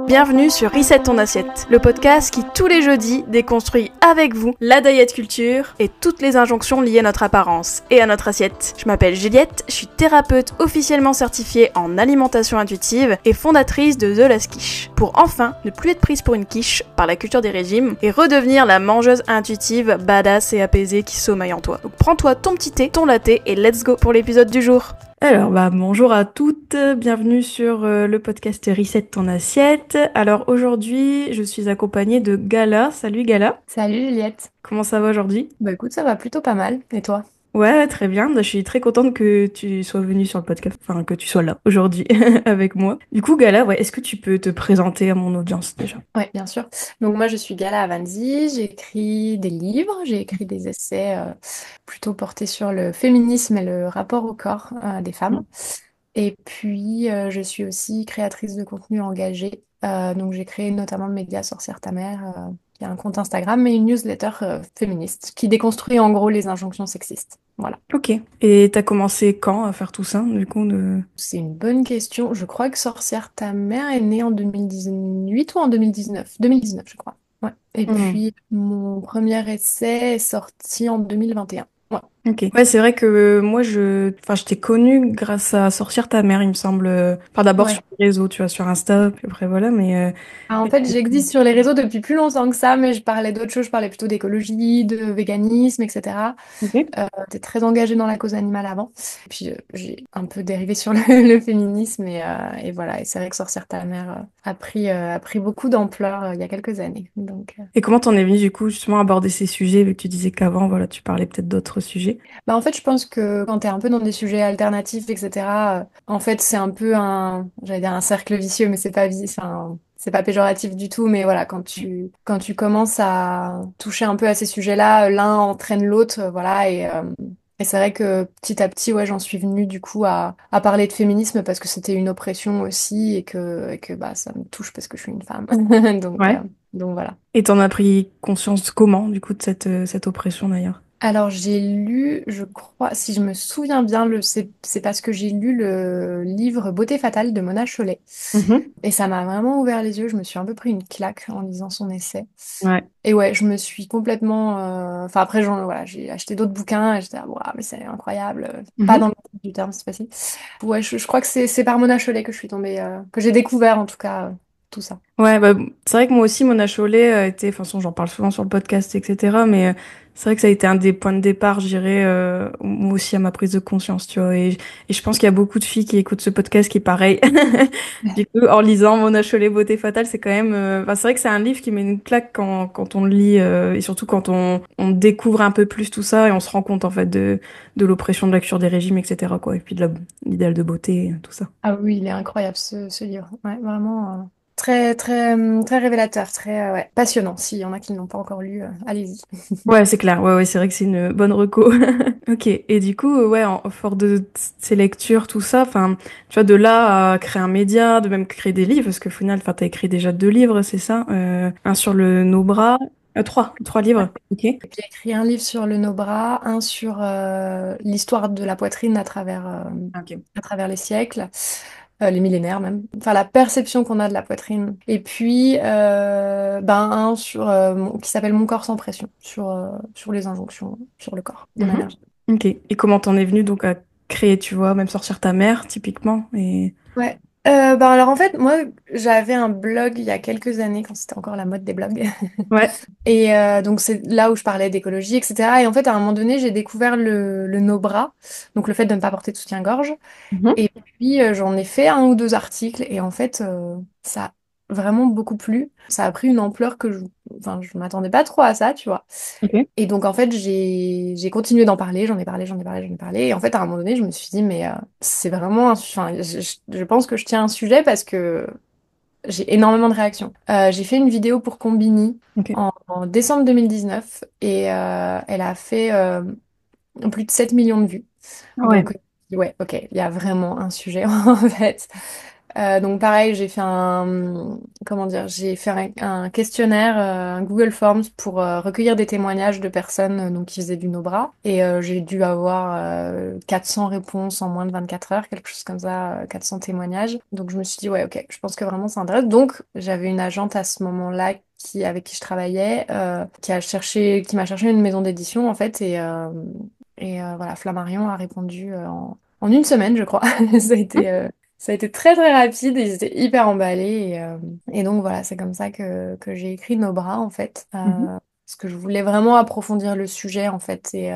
Bienvenue sur Reset ton assiette, le podcast qui tous les jeudis déconstruit avec vous la diet culture et toutes les injonctions liées à notre apparence et à notre assiette. Je m'appelle Juliette, je suis thérapeute officiellement certifiée en alimentation intuitive et fondatrice de The Last Quiche, pour enfin ne plus être prise pour une quiche par la culture des régimes et redevenir la mangeuse intuitive, badass et apaisée qui sommeille en toi. Donc prends-toi ton petit thé, ton latte et let's go pour l'épisode du jour. Alors, bonjour à toutes, bienvenue sur le podcast Reset ton assiette. Alors aujourd'hui, je suis accompagnée de Gala. Salut Gala. Salut Juliette. Comment ça va aujourd'hui? Bah écoute, ça va plutôt pas mal. Et toi? Ouais, très bien. Je suis très contente que tu sois venue sur le podcast, enfin que tu sois là aujourd'hui avec moi. Du coup, Gala, est-ce que tu peux te présenter à mon audience déjà? Ouais, bien sûr. Donc moi, je suis Gala Avanzi. J'écris des livres, j'ai écrit des essais plutôt portés sur le féminisme et le rapport au corps des femmes. Et puis, je suis aussi créatrice de contenu engagé. Donc j'ai créé notamment le média Sorcière ta mère, qui a un compte Instagram et une newsletter féministe qui déconstruit en gros les injonctions sexistes. Voilà. Ok. Et t'as commencé quand à faire tout ça, du coup de... C'est une bonne question. Je crois que Sorcière ta mère est née en 2018 ou en 2019? 2019, je crois. Ouais. Et Hmm. puis, mon premier essai est sorti en 2021. Ouais. Ok. Ouais, c'est vrai que moi, je t'ai connue grâce à Sortir ta mère, il me semble. Enfin, d'abord sur Ouais. les réseaux, tu vois, sur Insta, puis après, voilà, mais... Ah, en fait, j'existe sur les réseaux depuis plus longtemps que ça, mais je parlais d'autres choses. Je parlais plutôt d'écologie, de véganisme, etc. Ok. J'étais très engagée dans la cause animale avant. Et puis, j'ai un peu dérivé sur le, le féminisme et voilà. Et c'est vrai que Sorcière ta mère a pris beaucoup d'ampleur il y a quelques années. Donc, Et comment t'en es venue, du coup, justement, à aborder ces sujets, vu que tu disais qu'avant, voilà, tu parlais peut-être d'autres sujets. bah en fait, je pense que quand tu es un peu dans des sujets alternatifs, etc., en fait, c'est un peu j'allais dire un cercle vicieux, mais enfin, c'est pas péjoratif du tout, mais voilà, quand tu commences à toucher un peu à ces sujets-là, l'un entraîne l'autre, voilà, et c'est vrai que petit à petit, ouais, j'en suis venue du coup à parler de féminisme parce que c'était une oppression aussi et que bah, ça me touche parce que je suis une femme. Donc, Ouais. donc voilà. Et t'en as pris conscience comment, du coup, de cette oppression, d'ailleurs? Alors j'ai lu, je crois, si je me souviens bien, c'est parce que j'ai lu le livre Beauté fatale de Mona Chollet. Mhm. Et ça m'a vraiment ouvert les yeux, je me suis un peu pris une claque en lisant son essai. Ouais. Et ouais, je me suis complètement... Enfin après, voilà, j'ai acheté d'autres bouquins et j'étais là, Ouah, mais c'est incroyable. Pas dans Mhm. le sens du terme, c'est facile. Ouais, je crois que c'est par Mona Chollet que je suis tombée, que j'ai découvert en tout cas tout ça. Ouais, c'est vrai que moi aussi, Mona Chollet a été, enfin, j'en parle souvent sur le podcast, etc. Mais c'est vrai que ça a été un des points de départ, je dirais, moi aussi à ma prise de conscience, tu vois. Et je pense qu'il y a beaucoup de filles qui écoutent ce podcast qui est pareil. Du coup, en lisant Mona Chollet, Beauté fatale, c'est quand même, enfin, c'est vrai que c'est un livre qui met une claque quand on le lit, et surtout quand on découvre un peu plus tout ça et on se rend compte, en fait, de l'oppression de la culture des régimes, etc., quoi. Et puis de l'idéal de beauté, tout ça. Ah oui, il est incroyable ce livre. Ouais, vraiment très, très, très révélateur, très ouais, passionnant. S'il y en a qui ne l'ont pas encore lu, allez-y. Ouais, c'est clair. Ouais, c'est vrai que c'est une bonne reco. Ok. Et du coup, ouais, fort de ces lectures, tout ça, enfin, tu vois, de là à créer un média, de même créer des livres, parce qu'au final, enfin, t'as écrit déjà 2 livres, c'est ça? Un sur nos bras, trois livres. Ok. Et puis, j'ai écrit un livre sur le Nobra, un sur l'histoire de la poitrine Ok. à travers les siècles, les millénaires même. Enfin, la perception qu'on a de la poitrine. Et puis, ben, un sur, qui s'appelle Mon corps sans pression, sur les injonctions sur le corps de Mhm. manière générale. Ok. Et comment t'en es venu donc à créer, tu vois, même sortir ta mère, typiquement, et... Ouais. Ben alors en fait, moi, j'avais un blog il y a quelques années, quand c'était encore la mode des blogs. Ouais. Et donc c'est là où je parlais d'écologie, etc. Et en fait, à un moment donné, j'ai découvert le no-bras, donc le fait de ne pas porter de soutien-gorge. Mhm. Et puis j'en ai fait un ou deux articles, et en fait, ça a vraiment beaucoup plu. Ça a pris une ampleur enfin, je m'attendais pas trop à ça, tu vois. Ok. Et donc en fait, j'ai continué d'en parler, j'en ai parlé, j'en ai parlé, j'en ai parlé. Et en fait, à un moment donné, je me suis dit, mais c'est vraiment, enfin, je pense que je tiens un sujet parce que j'ai énormément de réactions. J'ai fait une vidéo pour Combini Ok. en décembre 2019 et elle a fait plus de 7 millions de vues. Ah ouais. Donc, ouais, ok, il y a vraiment un sujet en fait. Donc pareil, j'ai fait comment dire, j'ai fait un questionnaire, un Google Forms pour recueillir des témoignages de personnes donc qui faisaient du no bras. Et j'ai dû avoir 400 réponses en moins de 24 heures, quelque chose comme ça, 400 témoignages. Donc je me suis dit, ouais, ok, je pense que vraiment ça intéresse. Donc j'avais une agente à ce moment-là avec qui je travaillais, qui m'a cherché une maison d'édition en fait. Et voilà, Flammarion a répondu en une semaine, je crois. Ça a été, ça a été très très rapide et ils étaient hyper emballés. Et donc voilà, c'est comme ça que j'ai écrit Nos bras en fait. Mhm. Parce que je voulais vraiment approfondir le sujet en fait. Et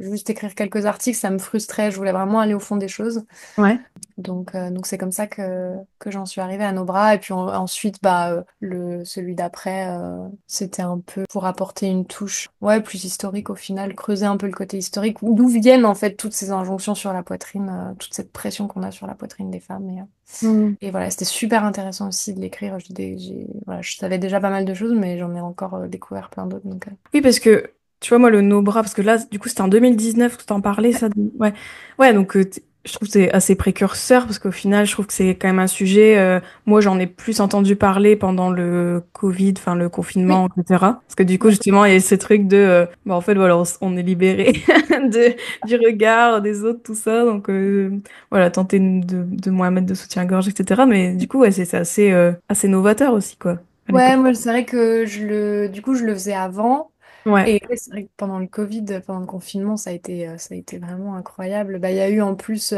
juste écrire quelques articles, ça me frustrait. Je voulais vraiment aller au fond des choses. Ouais. Donc c'est comme ça que j'en suis arrivée à Nos bras. Et puis ensuite, bah, celui d'après, c'était un peu pour apporter une touche, ouais, plus historique au final, creuser un peu le côté historique, d'où viennent en fait toutes ces injonctions sur la poitrine, toute cette pression qu'on a sur la poitrine des femmes. Mhm. Et voilà, c'était super intéressant aussi de l'écrire. Voilà, je savais déjà pas mal de choses, mais j'en ai encore découvert plein d'autres. Donc, Oui, parce que, tu vois, moi, le no bras, parce que là, du coup, c'était en 2019 que t'en parlais, ça. Ouais. Ouais, donc, je trouve que c'est assez précurseur, parce qu'au final, je trouve que c'est quand même un sujet. Moi, j'en ai plus entendu parler pendant le Covid, enfin, le oui, confinement, etc. Parce que, du coup, ouais. justement, il y a ce truc de. Bah, en fait, voilà, on est libéré du regard des autres, tout ça. Donc, voilà, tenter de moins mettre de soutien-gorge, etc. Mais, du coup, ouais, c'est assez, assez novateur aussi, quoi, à l'époque. Ouais, moi, c'est vrai que du coup, je le faisais avant. Ouais. Et ouais, c'est vrai que pendant le Covid, pendant le confinement, ça a été vraiment incroyable. Bah, il y a eu en plus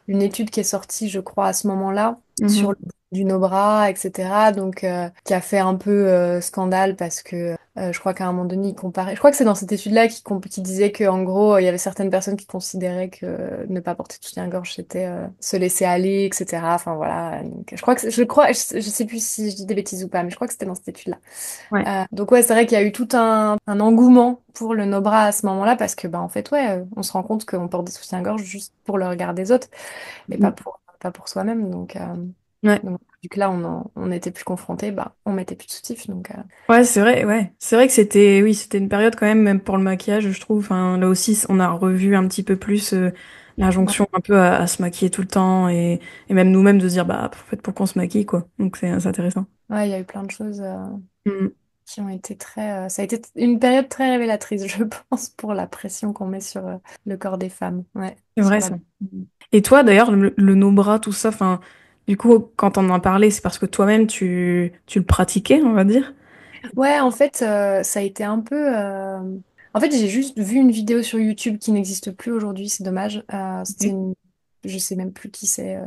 une étude qui est sortie, je crois, à ce moment-là, sur Mhm. du no-bras, etc. Donc, qui a fait un peu scandale parce que je crois qu'à un moment donné, il comparait. Je crois que c'est dans cette étude-là qui disait qu'en gros, il y avait certaines personnes qui considéraient que ne pas porter de soutien-gorge, c'était se laisser aller, etc. Enfin, voilà. Donc, je crois que, je sais plus si je dis des bêtises ou pas, mais je crois que c'était dans cette étude-là. Ouais. Donc ouais, c'est vrai qu'il y a eu tout un engouement pour le no-bras à ce moment-là parce que bah en fait ouais, on se rend compte qu'on porte des soutiens-gorge juste pour le regard des autres et pas pour soi-même. Ouais. Donc vu que là on était plus confrontés, bah on mettait plus de soutifs Ouais, c'est vrai, ouais. C'est vrai que c'était, oui, c'était une période quand même, même pour le maquillage, je trouve. Enfin, là aussi, on a revu un petit peu plus ouais, l'injonction un peu à se maquiller tout le temps et même nous-mêmes de se dire, bah, en fait, pourquoi on se maquille, quoi. Donc, c'est intéressant. ouais, il y a eu plein de choses Mm. qui ont été ça a été une période très révélatrice, je pense, pour la pression qu'on met sur le corps des femmes, ouais, C'est sur vrai, la. ça. Et toi, d'ailleurs, le no-bras, tout ça, enfin, du coup, quand on en parlait, c'est parce que toi-même, tu le pratiquais, on va dire. Ouais, en fait, ça a été un peu. En fait, j'ai juste vu une vidéo sur YouTube qui n'existe plus aujourd'hui, c'est dommage. Ok. Je sais même plus qui c'est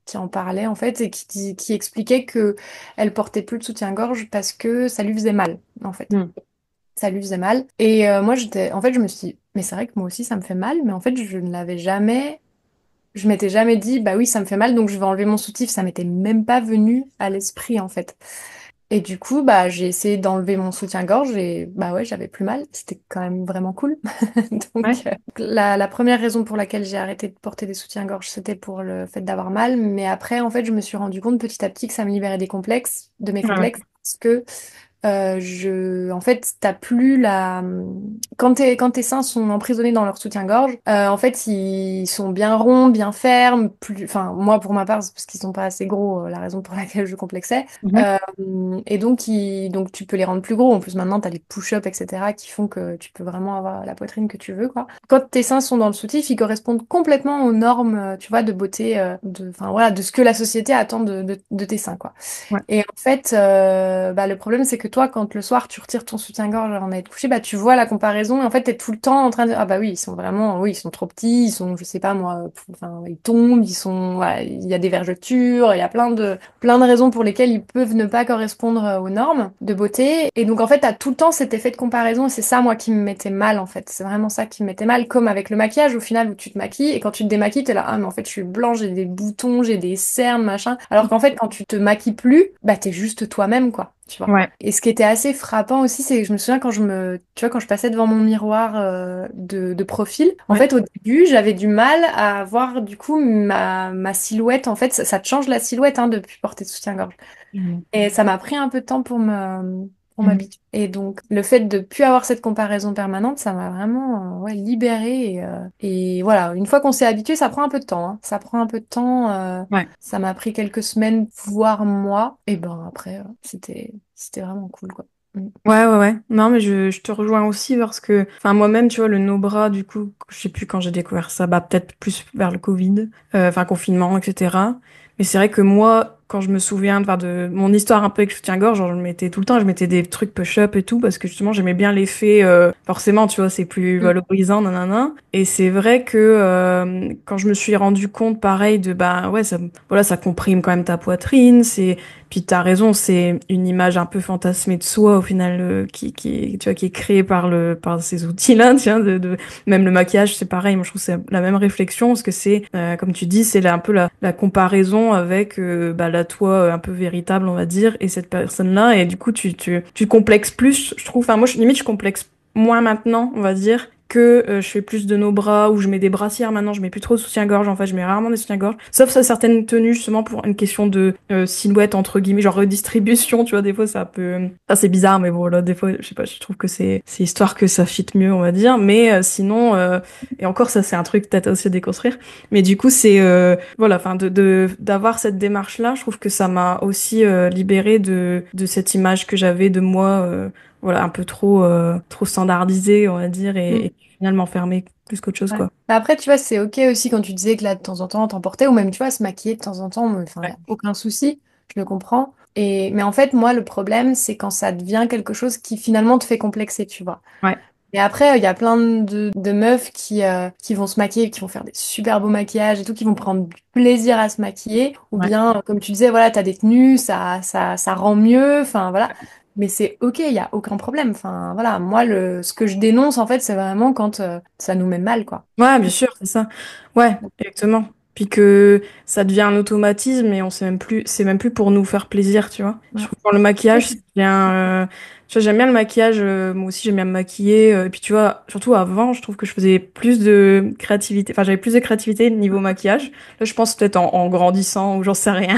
qui en parlait en fait et qui expliquait que elle portait plus de soutien-gorge parce que ça lui faisait mal, en fait. Mm. Ça lui faisait mal. Et moi, en fait, je me suis dit, mais c'est vrai que moi aussi, ça me fait mal, mais en fait, je m'étais jamais dit, bah oui, ça me fait mal, donc je vais enlever mon soutif. Ça m'était même pas venu à l'esprit, en fait. Et du coup, bah, j'ai essayé d'enlever mon soutien-gorge et bah ouais, j'avais plus mal. C'était quand même vraiment cool. Ouais. Donc, la première raison pour laquelle j'ai arrêté de porter des soutiens-gorge, c'était pour le fait d'avoir mal. Mais après, en fait, je me suis rendu compte petit à petit que ça me libérait de mes Ah ouais. complexes, parce que en fait, t'as plus quand tes seins sont emprisonnés dans leur soutien-gorge, en fait, ils sont bien ronds, bien fermes. Enfin, moi, pour ma part, c'est parce qu'ils sont pas assez gros, la raison pour laquelle je complexais. Mhm. Euh, et donc, tu peux les rendre plus gros. En plus, maintenant, t'as les push-ups, etc., qui font que tu peux vraiment avoir la poitrine que tu veux, quoi. Quand tes seins sont dans le soutif, ils correspondent complètement aux normes, tu vois, de beauté, enfin, voilà, de ce que la société attend de tes seins, quoi. Ouais. Et en fait, bah, le problème, c'est que toi, quand le soir, tu retires ton soutien-gorge avant d'aller te coucher, bah, tu vois la comparaison et en fait, t'es tout le temps en train de dire, ah bah oui, ils sont vraiment, oui, ils sont trop petits, ils sont, je sais pas moi, enfin, ils tombent, voilà, il y a des vergetures, il y a plein de raisons pour lesquelles ils peuvent ne pas correspondre aux normes de beauté. Et donc, en fait, t'as tout le temps cet effet de comparaison et c'est ça, moi, qui me mettait mal, en fait. C'est vraiment ça qui me mettait mal, comme avec le maquillage, au final, où tu te maquilles et quand tu te démaquilles, t'es là, ah, mais en fait, je suis blanche, j'ai des boutons, j'ai des cernes, machin. Alors qu'en fait, quand tu te maquilles plus, bah, t'es juste toi-même, quoi. Tu vois. Ouais. Et ce qui était assez frappant aussi, c'est que je me souviens tu vois, quand je passais devant mon miroir de profil, en Ouais. fait, au début, j'avais du mal à voir, du coup, ma silhouette. En fait, ça te change la silhouette, hein, depuis porter de soutien-gorge. Mhm. Et ça m'a pris un peu de temps pour pour Mhm. m'habituer. Et donc, le fait de plus avoir cette comparaison permanente, ça m'a vraiment ouais, libérée. Et voilà, une fois qu'on s'est habitué, ça prend un peu de temps, hein. Ça prend un peu de temps. Ouais. Ça m'a pris quelques semaines, voire mois. Et ben après, c'était vraiment cool, quoi. Mm. Ouais, ouais, ouais. Non, mais je te rejoins aussi parce que, enfin, moi-même, tu vois, le no-bras, du coup, je sais plus quand j'ai découvert ça, bah, peut-être plus vers le Covid, enfin, confinement, etc. Mais c'est vrai que moi, quand je me souviens de mon histoire un peu avec le soutien-gorge, genre, je mettais tout le temps, je mettais des trucs push-up et tout parce que justement, j'aimais bien l'effet, forcément, tu vois, c'est plus Mm. valorisant, nanana. Et c'est vrai que, quand je me suis rendu compte, pareil, bah, ouais, voilà, ça comprime quand même ta poitrine, puis t'as raison, c'est une image un peu fantasmée de soi au final tu vois, qui est créée par ces outils-là. Tiens, même le maquillage, c'est pareil. Moi, je trouve que c'est la même réflexion parce que c'est, comme tu dis, c'est un peu la comparaison avec bah, la toi un peu véritable, on va dire, et cette personne-là. Et du coup, tu complexes plus, je trouve. Enfin, moi, limite, je complexe moins maintenant, on va dire, que je fais plus de nos bras ou je mets des brassières maintenant, je mets plus trop de soutien-gorge, en fait, je mets rarement des soutiens-gorge, sauf ça certaines tenues justement pour une question de silhouette entre guillemets, genre redistribution, tu vois, des fois ça peut ça c'est bizarre mais bon là des fois je sais pas, je trouve que c'est histoire que ça fit mieux, on va dire, mais sinon et encore ça c'est un truc peut-être aussi à déconstruire, mais du coup c'est voilà, enfin d'avoir cette démarche là, je trouve que ça m'a aussi libérée de cette image que j'avais de moi voilà, un peu trop standardisé, on va dire, Mm. et finalement fermé plus qu'autre chose, Ouais. quoi. Bah après, tu vois, c'est ok aussi quand tu disais que là, de temps en temps, t'emportais, ou même, tu vois, se maquiller de temps en temps, enfin, y Ouais. a aucun souci, je le comprends. Mais en fait, moi, le problème, c'est quand ça devient quelque chose qui finalement te fait complexer, tu vois. Ouais, Et après, il y a plein de meufs qui vont se maquiller, qui vont faire des super beaux maquillages et tout, qui vont prendre du plaisir à se maquiller. Ou ouais. bien, comme tu disais, voilà, t'as des tenues, ça rend mieux, enfin voilà. Mais c'est ok, il y a aucun problème. Enfin voilà, moi, ce que je dénonce, en fait, c'est vraiment quand ça nous met mal, quoi. Ouais, bien sûr, c'est ça. Ouais, exactement. Puis que ça devient un automatisme et on sait même plus, c'est même plus pour nous faire plaisir, tu vois. Je Ouais. trouve que dans le maquillage, c'est bien, tu vois, j'aime bien le maquillage, moi aussi j'aime bien me maquiller. Et puis tu vois, surtout avant, je trouve que je faisais plus de créativité, enfin j'avais plus de créativité niveau maquillage. Là, je pense peut-être en grandissant ou j'en sais rien.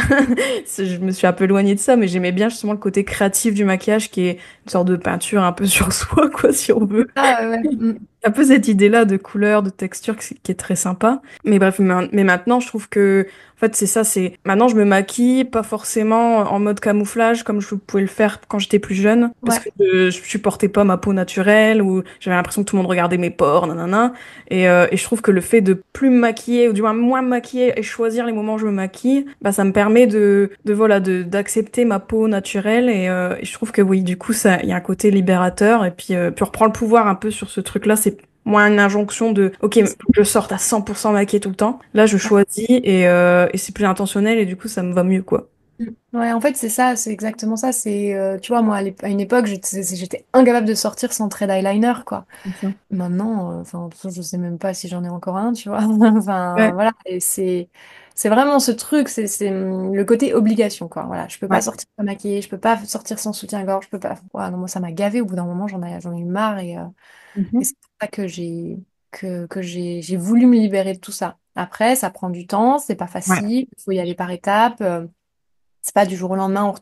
Je me suis un peu éloignée de ça, mais j'aimais bien justement le côté créatif du maquillage qui est une sorte de peinture un peu sur soi, quoi, si on veut. Ah ouais. Mm. Un peu cette idée-là de couleur, de texture qui est très sympa. Mais bref, mais maintenant, je trouve que, en fait, c'est ça, c'est, maintenant, je me maquille, pas forcément en mode camouflage, comme je pouvais le faire quand j'étais plus jeune, parce Ouais. que je supportais pas ma peau naturelle, ou j'avais l'impression que tout le monde regardait mes pores, nanana. Et je trouve que le fait de plus me maquiller, ou du moins moins me maquiller et choisir les moments où je me maquille, bah, ça me permet voilà, d'accepter ma peau naturelle, et je trouve que oui, du coup, ça, il y a un côté libérateur, et puis on reprend le pouvoir un peu sur ce truc-là, c'est moins une injonction de OK, faut que je sorte à 100% maquillée tout le temps. Là, je choisis et c'est plus intentionnel et du coup, ça me va mieux, quoi. Mm. Ouais, en fait, c'est ça, c'est exactement ça. Tu vois, moi, à une époque, j'étais incapable de sortir sans trait d'eyeliner, quoi. C'est ça. Maintenant, enfin, je sais même pas si j'en ai encore un, tu vois. Enfin, Ouais, voilà, et c'est vraiment ce truc, c'est le côté obligation, quoi. Voilà, je peux pas ouais. sortir sans maquiller, je peux pas sortir sans soutien-gorge, je peux pas. Ouais, non, moi, ça m'a gavé. Au bout d'un moment, j'en ai eu marre et Mhm. c'est pour ça que j'ai voulu me libérer de tout ça. Après, ça prend du temps, c'est pas Ouais. facile, il faut y aller par étapes. C'est pas du jour au lendemain,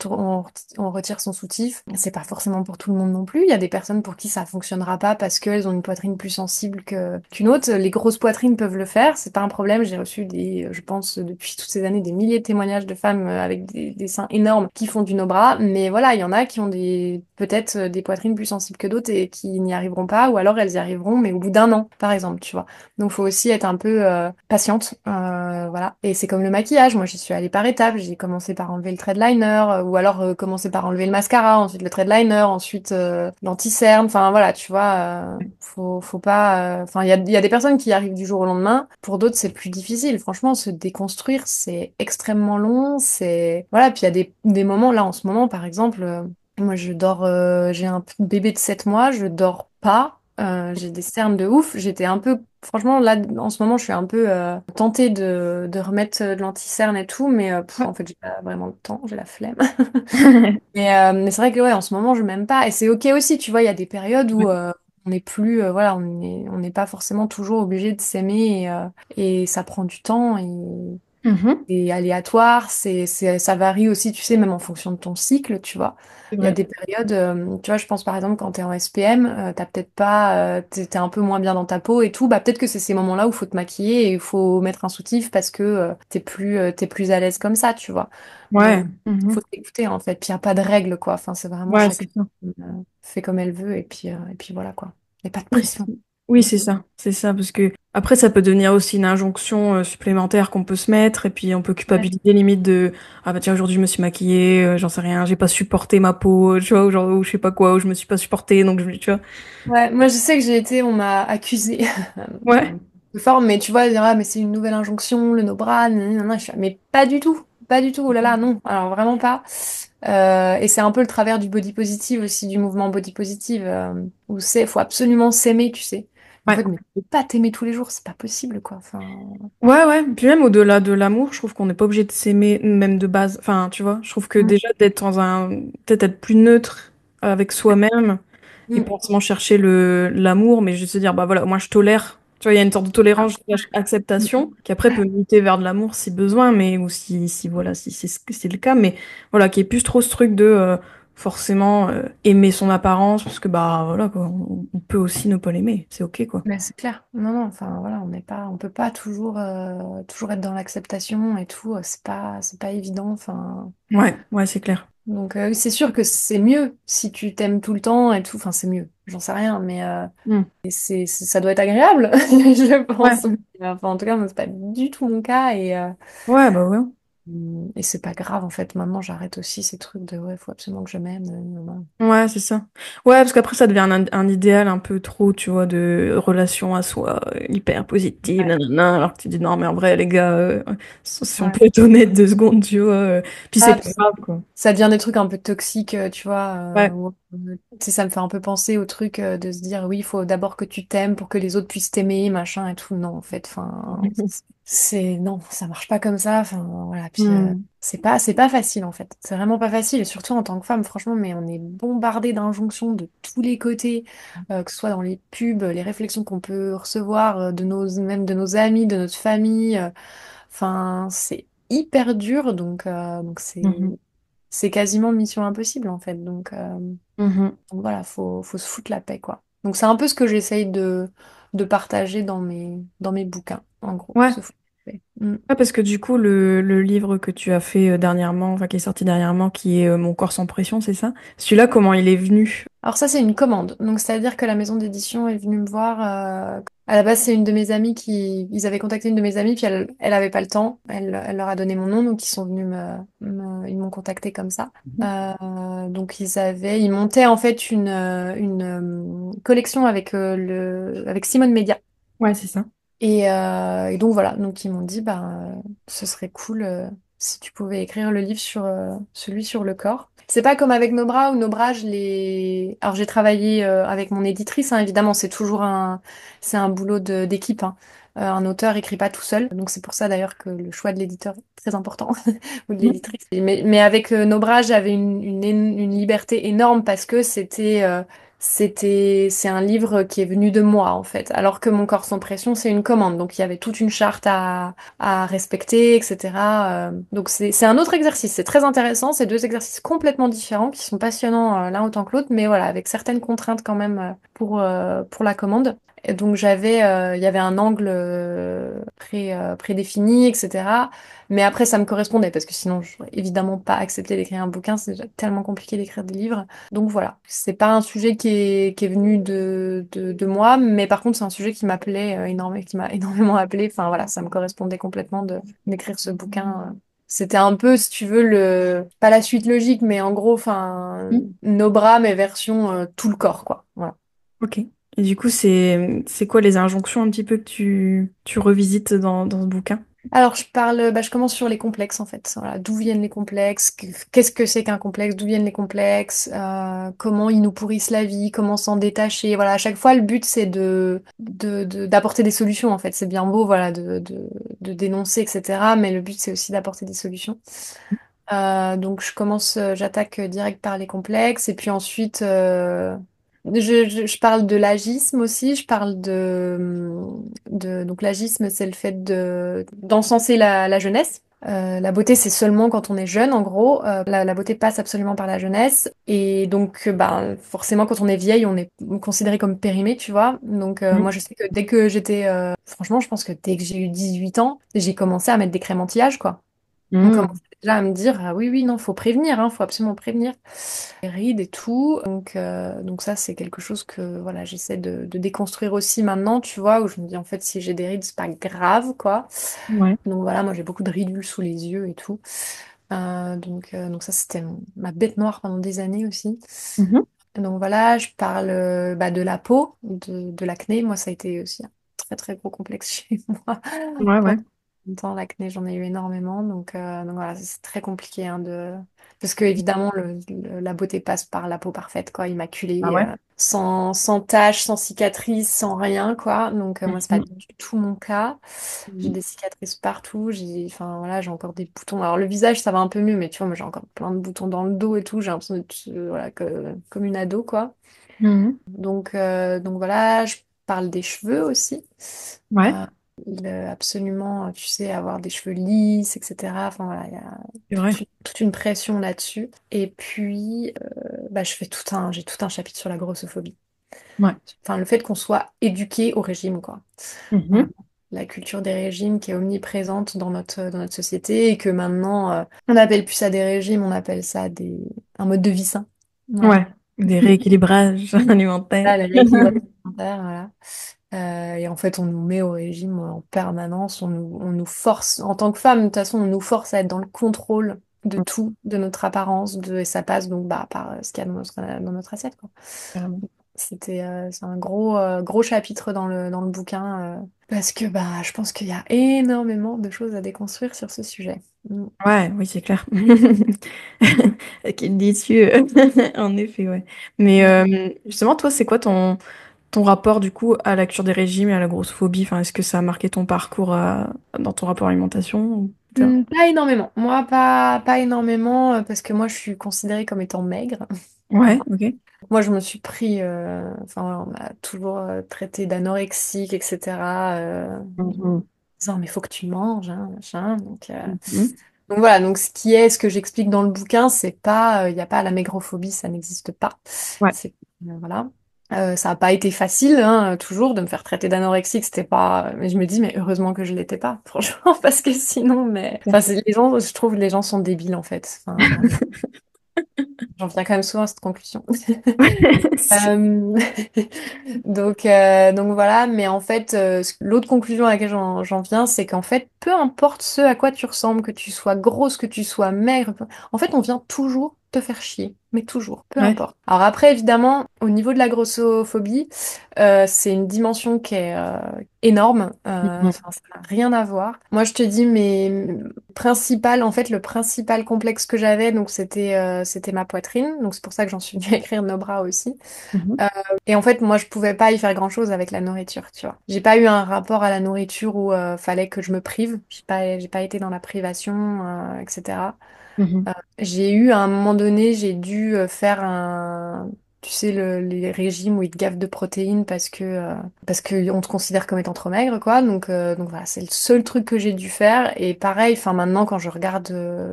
on retire son soutif. C'est pas forcément pour tout le monde non plus. Il y a des personnes pour qui ça fonctionnera pas parce qu'elles ont une poitrine plus sensible qu'une autre. Les grosses poitrines peuvent le faire, c'est pas un problème. J'ai reçu je pense, depuis toutes ces années, des milliers de témoignages de femmes avec des seins énormes qui font du no-bras. Mais voilà, il y en a qui ont peut-être des poitrines plus sensibles que d'autres et qui n'y arriveront pas, ou alors elles y arriveront, mais au bout d'un an, par exemple, tu vois. Donc, faut aussi être un peu patiente, voilà. Et c'est comme le maquillage. Moi, j'y suis allée par étapes. J'ai commencé par enlever le trait de liner, ou alors commencer par enlever le mascara, ensuite le trait de liner, ensuite l'anti-cerne. Enfin, voilà, tu vois. Faut pas. Enfin, il y a des personnes qui y arrivent du jour au lendemain. Pour d'autres, c'est plus difficile. Franchement, se déconstruire, c'est extrêmement long. Voilà. Puis il y a des moments là, en ce moment, par exemple. Moi, j'ai un bébé de 7 mois, je dors pas. J'ai des cernes de ouf. J'étais un peu, franchement, là, en ce moment, je suis un peu tentée de remettre de l'anti-cerne et tout, mais en fait, j'ai pas vraiment le temps, j'ai la flemme. Mais c'est vrai que, ouais, en ce moment, je m'aime pas. Et c'est ok aussi, tu vois, il y a des périodes où on n'est plus, voilà, on n'est pas forcément toujours obligé de s'aimer et ça prend du temps. Mhm. C'est aléatoire, ça varie aussi, tu sais, même en fonction de ton cycle, tu vois. C'est Il y a vrai. des périodes, tu vois, je pense par exemple quand t'es en SPM, t'as peut-être pas, t'es un peu moins bien dans ta peau et tout, bah peut-être que c'est ces moments-là où il faut te maquiller et il faut mettre un soutif parce que t'es plus à l'aise comme ça, tu vois. Ouais. Donc, Mhm. faut t'écouter en fait. Puis il n'y a pas de règles, quoi. Enfin, c'est vraiment Ouais, chaque c'est ça. fait comme elle veut et puis voilà, quoi. Il n'y a pas de Oui, pression. oui, c'est ça, parce que après ça peut devenir aussi une injonction supplémentaire qu'on peut se mettre, et puis on peut Ouais. culpabiliser limite de ah bah tiens aujourd'hui je me suis maquillée, j'en sais rien, j'ai pas supporté ma peau, tu vois, ou genre ou je sais pas quoi, ou je me suis pas supportée, donc tu vois. Ouais, moi je sais que on m'a accusée Ouais. de forme, mais tu vois, dire, ah, mais c'est une nouvelle injonction, le no bra, nanana. Je fais, mais pas du tout, pas du tout, oh là là, non, alors vraiment pas. Et c'est un peu le travers du body positive aussi, du mouvement body positive, où faut absolument s'aimer, tu sais. En Ouais. fait, mais tu peux pas t'aimer tous les jours, c'est pas possible, quoi. Enfin, Ouais, ouais. Puis même au-delà de l'amour, je trouve qu'on n'est pas obligé de s'aimer même de base. Enfin, tu vois, je trouve que mm, déjà d'être dans un, peut-être être plus neutre avec soi-même et pas mm, forcément chercher l'amour, mais juste se dire, bah voilà, moi je tolère. Tu vois, il y a une sorte de tolérance, slash acceptation qui après peut muter vers de l'amour si besoin, mais ou si voilà, si c'est le cas, mais voilà, qui est plus trop ce truc de forcément aimer son apparence, parce que bah voilà, quoi, on peut aussi ne pas l'aimer, c'est ok, quoi. mais c'est clair. Non, non, enfin voilà, on peut pas toujours être dans l'acceptation et tout, c'est pas évident, enfin. Ouais, ouais, c'est clair. Donc oui, c'est sûr que c'est mieux si tu t'aimes tout le temps et tout. Enfin, c'est mieux. J'en sais rien, mais Hmm. ça doit être agréable, je Ouais. pense. Enfin, en tout cas, moi, c'est pas du tout mon cas Ouais, bah ouais. et c'est pas grave en fait. Maintenant, j'arrête aussi ces trucs de ouais, faut absolument que je m'aime. Non. Ouais, c'est ça. Ouais, parce qu'après, ça devient un idéal un peu trop, tu vois, de relation à soi, hyper positive, Ouais, nanana, alors que tu dis non, mais en vrai, les gars, si on ouais. peut être honnête 2 secondes, tu vois, puis c'est Ah, pas puis grave, quoi. ça devient des trucs un peu toxiques, tu vois. Ouais. Tu sais, ça me fait un peu penser au truc de se dire oui, il faut d'abord que tu t'aimes pour que les autres puissent t'aimer, machin et tout. Non, en fait, enfin, non, ça marche pas comme ça. Enfin, voilà. Puis Hmm. c'est pas facile en fait. C'est vraiment pas facile. Et surtout en tant que femme, franchement, mais on est bombardé d'injonctions de tous les côtés, que ce soit dans les pubs, les réflexions qu'on peut recevoir même de nos amis, de notre famille. Enfin, c'est hyper dur, donc Mhm. c'est quasiment mission impossible en fait. Mhm. Donc voilà, faut se foutre la paix quoi. Donc c'est un peu ce que j'essaye de partager dans mes bouquins, en gros, Ouais. se foutre la paix. Mm. Ouais, parce que du coup, le livre que tu as fait dernièrement, enfin qui est sorti dernièrement, qui est Mon corps sans pression, c'est ça? Celui-là, comment il est venu? Alors ça, c'est une commande. Donc c'est-à-dire que la maison d'édition est venue me voir. À la base, c'est une de mes amies ils avaient contacté une de mes amies, puis elle avait pas le temps. Elle leur a donné mon nom, donc ils sont venus ils m'ont contacté comme ça. Donc ils montaient en fait une collection avec avec Simone Media. Ouais, c'est ça. Et donc voilà, donc ils m'ont dit, bah, ce serait cool si tu pouvais écrire le livre sur celui sur le corps. C'est pas comme avec Nos bras, où Nos bras, Alors j'ai travaillé avec mon éditrice, hein, évidemment, c'est un boulot d'équipe, hein. Un auteur écrit pas tout seul, donc c'est pour ça d'ailleurs que le choix de l'éditeur est très important, ou de l'éditrice. Mais avec Nos bras, j'avais une liberté énorme parce que c'est un livre qui est venu de moi, en fait. Alors que Mon corps sans pression, c'est une commande. Donc, il y avait toute une charte à respecter, etc. Donc, c'est un autre exercice. C'est très intéressant. C'est deux exercices complètement différents qui sont passionnants l'un autant que l'autre, mais voilà, avec certaines contraintes quand même pour la commande. Et donc, il y avait un angle prédéfini, etc. Mais après, ça me correspondait parce que sinon, je n'aurais évidemment pas accepté d'écrire un bouquin. C'est déjà tellement compliqué d'écrire des livres. Donc voilà, c'est pas un sujet qui est venu de moi, mais par contre c'est un sujet qui m'appelait énormément, qui m'a énormément appelé. Enfin voilà, ça me correspondait complètement d'écrire ce bouquin. C'était un peu, si tu veux, pas la suite logique, mais en gros, enfin, Mhm. nos bras, mais version tout le corps, quoi. Voilà. Ok. Et du coup, c'est quoi les injonctions un petit peu que tu revisites dans ce bouquin? Alors, je commence sur les complexes en fait. Voilà, d'où viennent les complexes? Qu'est-ce que c'est qu'un complexe? D'où viennent les complexes? Comment ils nous pourrissent la vie? Comment s'en détacher? Voilà, à chaque fois, le but c'est d'apporter des solutions en fait. C'est bien beau, voilà, de dénoncer, etc. Mais le but c'est aussi d'apporter des solutions. Donc, j'attaque direct par les complexes et puis ensuite. Je parle de l'agisme aussi, je parle donc l'agisme, c'est le fait d'encenser la jeunesse. La beauté, c'est seulement quand on est jeune, en gros. La beauté passe absolument par la jeunesse. Et donc, ben, forcément, quand on est vieille, on est considéré comme périmé, tu vois. Donc, Mm. moi, je sais que dès que j'étais... franchement, je pense que dès que j'ai eu 18 ans, j'ai commencé à mettre des crèmes anti-âge, quoi. On commence Mm. déjà à me dire, ah oui, oui, non, faut prévenir, hein, faut absolument prévenir. Les rides et tout. Donc ça, c'est quelque chose que voilà, j'essaie de déconstruire aussi maintenant, tu vois, où je me dis, en fait, si j'ai des rides, c'est pas grave, quoi. Ouais. Donc voilà, moi, j'ai beaucoup de ridules sous les yeux et tout. Donc ça, c'était ma bête noire pendant des années aussi. Mhm. Donc voilà, je parle bah, de la peau, de l'acné. Moi, ça a été aussi un très, très gros complexe chez moi. Ouais, ouais. Longtemps, l'acné, j'en ai eu énormément. Donc voilà, c'est très compliqué hein, parce que évidemment, la beauté passe par la peau parfaite, quoi, Ah immaculée, ouais. sans taches, sans cicatrices, sans rien, quoi. Donc moi, c'est pas Mhm. du tout mon cas. J'ai Mhm. des cicatrices partout. Enfin voilà, j'ai encore des boutons. Alors le visage, ça va un peu mieux, mais tu vois, moi, j'ai encore plein de boutons dans le dos et tout. J'ai l'impression d'être voilà, comme une ado, quoi. Mhm. Donc voilà, je parle des cheveux aussi. Ouais, Euh, Absolument, tu sais, avoir des cheveux lisses, etc. Enfin voilà, il y a c'est vrai. toute une pression là-dessus. Et puis, bah, j'ai tout un chapitre sur la grossophobie. Ouais. Enfin, le fait qu'on soit éduqué au régime, quoi. Voilà. Mhm. La culture des régimes qui est omniprésente dans notre société et que maintenant, on n'appelle plus ça des régimes, on appelle ça un mode de vie sain. Voilà. Ouais. Des rééquilibrages alimentaires. Là, le rééquilibrage alimentaire, voilà. Et en fait, on nous met au régime en permanence, on nous force, en tant que femme, de toute façon, on nous force à être dans le contrôle de tout, de notre apparence, et ça passe donc bah, par ce qu'il y a dans notre assiette, quoi. Carrément. C'est un gros chapitre dans le bouquin, parce que bah, je pense qu'il y a énormément de choses à déconstruire sur ce sujet. Mm. Ouais, oui, c'est clair. Quel déçu, en effet, ouais. Mais Ouais. justement, toi, c'est quoi ton rapport du coup à la cure des régimes et à la grossophobie? Enfin, est-ce que ça a marqué ton parcours dans ton rapport à l'alimentation, etc. Pas énormément. Moi, pas énormément, parce que moi, je suis considérée comme étant maigre. Ouais, ok. Moi, je me suis pris, enfin, voilà, on m'a toujours traité d'anorexique, etc. En Mhm. disant, mais faut que tu manges, hein, machin. Mhm. Donc voilà, donc ce que j'explique dans le bouquin, c'est pas, il n'y a pas la maigrophobie, ça n'existe pas. Ouais. C'est, voilà. Ça n'a pas été facile, hein, toujours, de me faire traiter d'anorexique, c'était pas. Mais je me dis, mais heureusement que je l'étais pas, franchement, parce que sinon, mais. Enfin, les gens, je trouve, que les gens sont débiles, en fait. Enfin, vraiment. J'en viens quand même souvent à cette conclusion. Euh, donc voilà, mais en fait, l'autre conclusion à laquelle j'en viens, c'est qu'en fait, peu importe ce à quoi tu ressembles, que tu sois grosse, que tu sois maigre, en fait, on vient toujours te faire chier, mais toujours, peu Ouais. importe. Alors après, évidemment, au niveau de la grossophobie, c'est une dimension qui est énorme, Mhm. enfin, ça n'a rien à voir. Moi, je te dis, en fait, le principal complexe que j'avais, donc c'était ma poitrine, donc c'est pour ça que j'en suis venue à écrire Nos bras aussi. Mhm. Et en fait, moi, je pouvais pas y faire grand-chose avec la nourriture, tu vois. J'ai pas eu un rapport à la nourriture où fallait que je me prive. J'ai pas été dans la privation, etc. Mhm. J'ai eu, à un moment donné, j'ai dû faire tu sais, les régimes où ils te gavent de protéines parce que on te considère comme étant trop maigre, quoi. Donc voilà, c'est le seul truc que j'ai dû faire. Et pareil, enfin, maintenant, quand je regarde,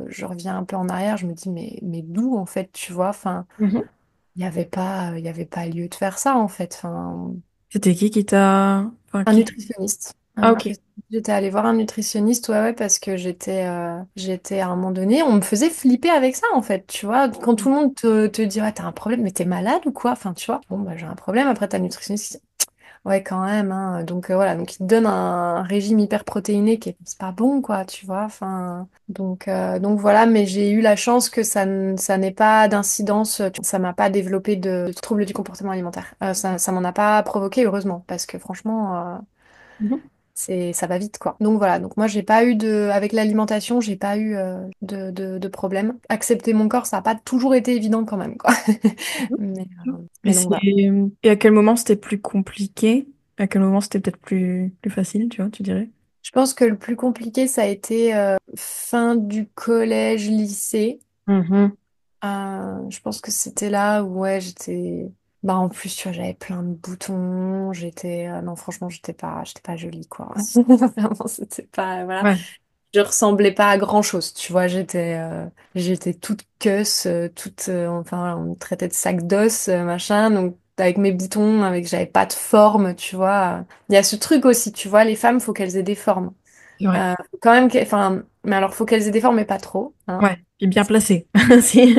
je reviens un peu en arrière, je me dis, mais d'où, en fait, tu vois, enfin. Mhm. Il y avait pas lieu de faire ça en fait. Enfin, C'était qui t'a... Enfin, un qui... nutritionniste. Un Ah, ok. nutritionniste. J'étais allée voir un nutritionniste, ouais, ouais, parce que j'étais à un moment donné, on me faisait flipper avec ça en fait, tu vois. Quand tout le monde te dit, ouais, t'as un problème, mais t'es malade ou quoi? Enfin, tu vois. Bon, bah, j'ai un problème. Après, t'as le nutritionniste. Ouais, quand même, hein. Voilà, donc il te donne un régime hyper protéiné qui est c'est pas bon, quoi, tu vois. Enfin, donc voilà, mais j'ai eu la chance que ça n'ait pas d'incidence, ça m'a pas développé de troubles du comportement alimentaire. Ça m'en a pas provoqué, heureusement, parce que franchement, Mhm. ça va vite, quoi. Donc voilà, donc moi j'ai pas eu avec l'alimentation, j'ai pas eu de problème. Accepter mon corps, ça a pas toujours été évident quand même, quoi. Mhm. Mais, euh, Et mais donc voilà. et à quel moment c'était plus compliqué? À quel moment c'était peut-être plus facile, tu vois, tu dirais? Je pense que le plus compliqué, ça a été fin du collège, lycée. Mhm. Je pense que c'était là où ouais, Bah en plus, tu vois, j'avais plein de boutons, non franchement, j'étais pas jolie quoi. Vraiment, c'était pas voilà. Ouais, Je ressemblais pas à grand-chose, tu vois, j'étais toute queuse, toute enfin voilà, on me traitait de sac d'os, machin, donc avec mes boutons, j'avais pas de forme, tu vois. Il y a ce truc aussi, tu vois, les femmes, faut qu'elles aient des formes. c'est vrai. Faut quand même enfin mais alors faut qu'elles aient des formes mais pas trop, hein. Ouais, puis bien placé. Si.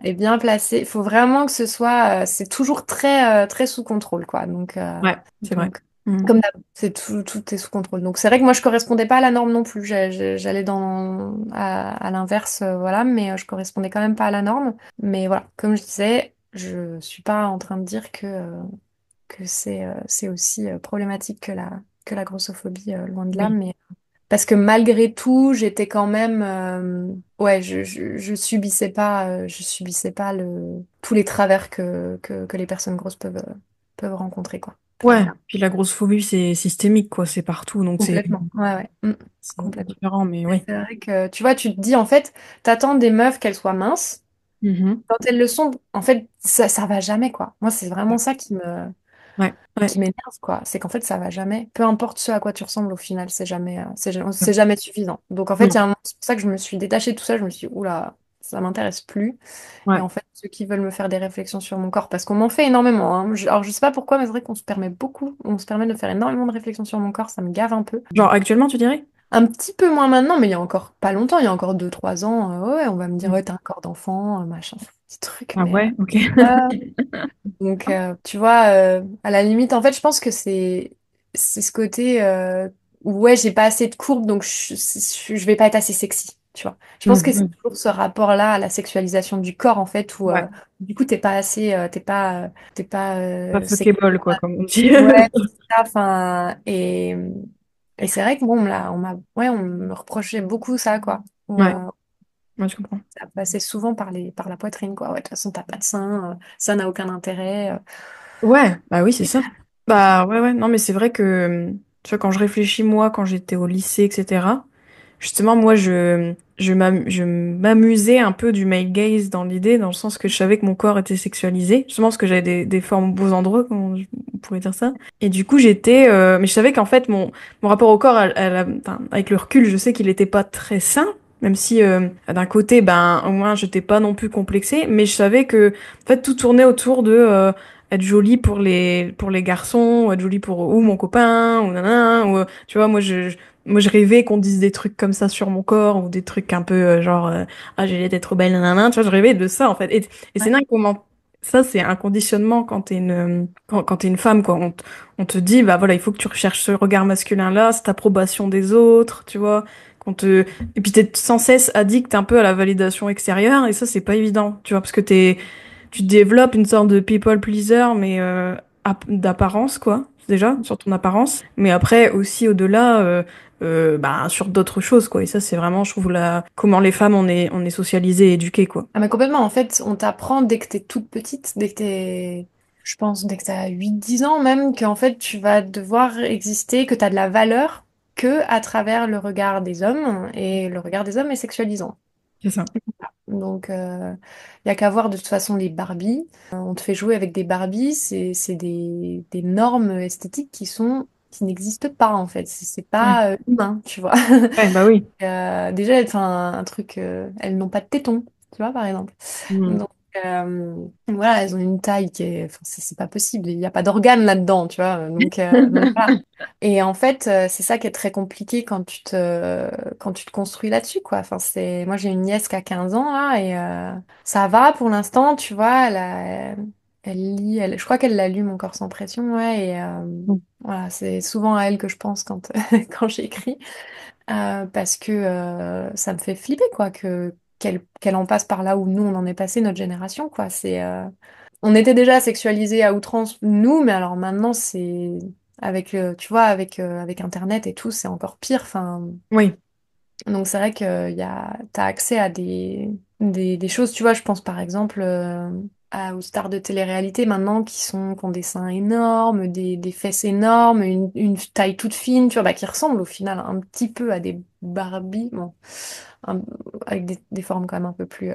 Et bien placé. Il faut vraiment que ce soit, c'est toujours très sous contrôle, quoi. Ouais, c'est vrai. Donc Mm. comme d'hab, tout est sous contrôle. Donc c'est vrai que moi je correspondais pas à la norme non plus. J'allais à l'inverse, voilà, mais je correspondais quand même pas à la norme. Mais voilà, comme je disais, je suis pas en train de dire que c'est aussi problématique que la grossophobie, loin de là, Oui. mais parce que malgré tout, j'étais quand même, ouais, je subissais pas tous les travers que les personnes grosses peuvent rencontrer, quoi, Ouais, clairement. puis la grosse phobie, c'est systémique, quoi, c'est partout, donc Complètement. Ouais, ouais. c'est Complètement. différent, mais oui. C'est vrai que, tu vois, tu te dis, en fait, t'attends des meufs qu'elles soient minces. Mhm. Quand elles le sont, en fait, ça va jamais, quoi. Moi, c'est vraiment ça Ouais, ouais. qui m'énerve, quoi. C'est qu'en fait, ça va jamais. Peu importe ce à quoi tu ressembles au final, c'est jamais suffisant. Donc, en fait, il y Non. a un moment, c'est pour ça que je me suis détachée de tout ça. Je me suis dit, oula, ça m'intéresse plus. Et Ouais. en fait, ceux qui veulent me faire des réflexions sur mon corps, parce qu'on m'en fait énormément, hein. Alors, je sais pas pourquoi, mais c'est vrai on se permet de faire énormément de réflexions sur mon corps. Ça me gave un peu. Genre, actuellement, tu dirais? Un petit peu moins maintenant, mais il y a encore pas longtemps, il y a encore 2 3 ans, ouais, on va me dire, Mm. ouais, t'as un corps d'enfant, machin, petit truc, Ah mais. ouais, ok. Donc, tu vois, à la limite, en fait, je pense que c'est ce côté où, ouais, j'ai pas assez de courbes, donc je vais pas être assez sexy, tu vois. Je pense que c'est Mhm. toujours ce rapport-là à la sexualisation du corps, en fait, où Ouais, du coup, t'es pas pas sexy. fuckable, quoi, comme on dit. Ouais, c'est ça, enfin, et c'est vrai que bon, ouais, on me reprochait beaucoup ça, quoi. Où, Ouais, moi je comprends. ça passait souvent par la poitrine, quoi. Ouais, de toute façon, t'as pas de sein, ça n'a aucun intérêt. Ouais, bah oui, c'est ça. Bah ouais, ouais, non, mais c'est vrai que, tu vois, quand je réfléchis, moi, quand j'étais au lycée, etc., justement, moi, je m'amusais un peu du male gaze dans l'idée, dans le sens que je savais que mon corps était sexualisé, justement parce que j'avais des formes aux beaux endroits, on pourrait dire ça. Et du coup, mais je savais qu'en fait, mon rapport au corps, enfin, avec le recul, je sais qu'il était pas très sain, même si, d'un côté, ben, au moins, j'étais pas non plus complexée, mais je savais que, en fait, tout tournait autour de, être jolie pour les garçons, ou être jolie pour ou mon copain, ou nanana, ou, tu vois, moi, je rêvais qu'on dise des trucs comme ça sur mon corps, ou des trucs un peu genre, ah, j'ai l'air d'être trop belle, nanana, tu vois, je rêvais de ça, en fait. Et c'est Ouais. dingue comment, ça, c'est un conditionnement quand t'es une femme, quoi. On te dit, bah voilà, il faut que tu recherches ce regard masculin-là, cette approbation des autres, tu vois. Et puis t'es sans cesse addict un peu à la validation extérieure, et ça, c'est pas évident, tu vois, parce que tu développes une sorte de people pleaser, mais d'apparence, quoi, déjà, sur ton apparence. Mais après, aussi au-delà, bah, sur d'autres choses, quoi. Et ça, c'est vraiment, je trouve, comment les femmes, on est socialisées et éduquées, quoi. Ah, mais complètement, en fait, on t'apprend dès que t'es toute petite, je pense, dès que t'as 8 10 ans même, qu'en fait, tu vas devoir exister, que t'as de la valeur que à travers le regard des hommes, et le regard des hommes est sexualisant. C'est ça. Donc, il y a qu'à voir de toute façon les Barbies. On te fait jouer avec des Barbies, c'est des normes esthétiques qui n'existent pas en fait. C'est Ouais. pas humain, tu vois. Ouais, bah oui. Déjà, enfin, un truc, elles n'ont pas de tétons, tu vois, par exemple. Mm. Donc, voilà, elles ont une taille enfin, c'est pas possible. Il n'y a pas d'organes là-dedans, tu vois. Donc voilà. Et en fait, c'est ça qui est très compliqué quand tu te construis là-dessus, quoi. Enfin, moi, j'ai une nièce qui a 15 ans, là, et ça va pour l'instant, tu vois. Elle lit, je crois qu'elle l'a lu, Mon corps sans pression, ouais. Et voilà, c'est souvent à elle que je pense quand, quand j'écris. Parce que ça me fait flipper, quoi, qu'elle en passe par là où nous, on en est passé, notre génération, quoi. On était déjà sexualisés à outrance, nous, mais alors maintenant, tu vois, avec Internet et tout, c'est encore pire. Enfin, Oui. donc c'est vrai que t'as accès à des choses, tu vois, je pense par exemple aux stars de télé-réalité maintenant qui ont des seins énormes, des fesses énormes, une taille toute fine, tu vois, bah, qui ressemblent au final un petit peu à des Barbie, bon, un- avec des formes quand même un peu plus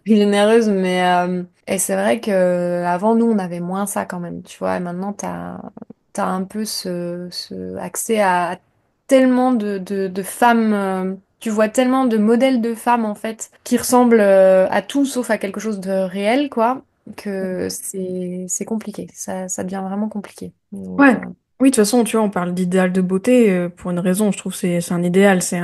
généreuse, mais et c'est vrai que avant nous, on avait moins ça quand même, tu vois. Et maintenant, t'as un peu ce accès à tellement de femmes. Tu vois tellement de modèles de femmes en fait qui ressemblent à tout sauf à quelque chose de réel, quoi, que c'est compliqué. Ça devient vraiment compliqué. Donc, Ouais. Oui, de toute façon, tu vois, on parle d'idéal de beauté pour une raison. Je trouve que c'est un idéal, c'est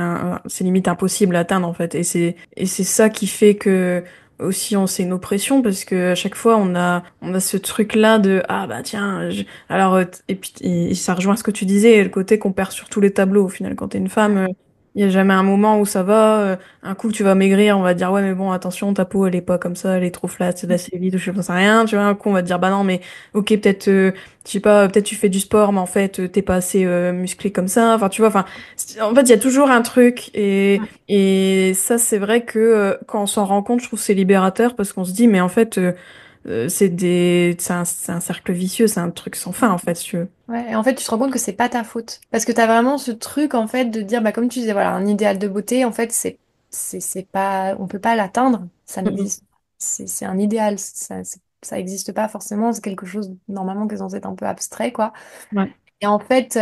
limite impossible à atteindre en fait. Et c'est ça qui fait que aussi c'est une oppression parce que à chaque fois on a ce truc-là de ah bah tiens alors et puis et ça rejoint ce que tu disais, le côté qu'on perd sur tous les tableaux au final. Quand t'es une femme, il y a jamais un moment où ça va. Un coup tu vas maigrir, on va te dire ouais mais bon attention ta peau elle est pas comme ça, elle est trop flat, c'est de la cellulite ou je sais rien. Tu vois, un coup on va te dire bah non mais ok peut-être je sais pas, peut-être tu fais du sport, mais en fait, t'es pas assez musclé comme ça. Enfin, tu vois, enfin, en fait, il y a toujours un truc. Et ça, c'est vrai que quand on s'en rend compte, je trouve que c'est libérateur parce qu'on se dit, mais en fait, c'est un cercle vicieux, c'est un truc sans fin, en fait, si tu veux. ouais, et en fait, tu te rends compte que c'est pas ta faute. Parce que t'as vraiment ce truc, en fait, de dire, bah, comme tu disais, voilà, un idéal de beauté, en fait, c'est pas, on peut pas l'atteindre. Ça Mhm. n'existe. C'est un idéal. Ça existe pas forcément. C'est quelque chose, normalement, qui est censé être un peu abstrait, quoi. Ouais. Et en fait,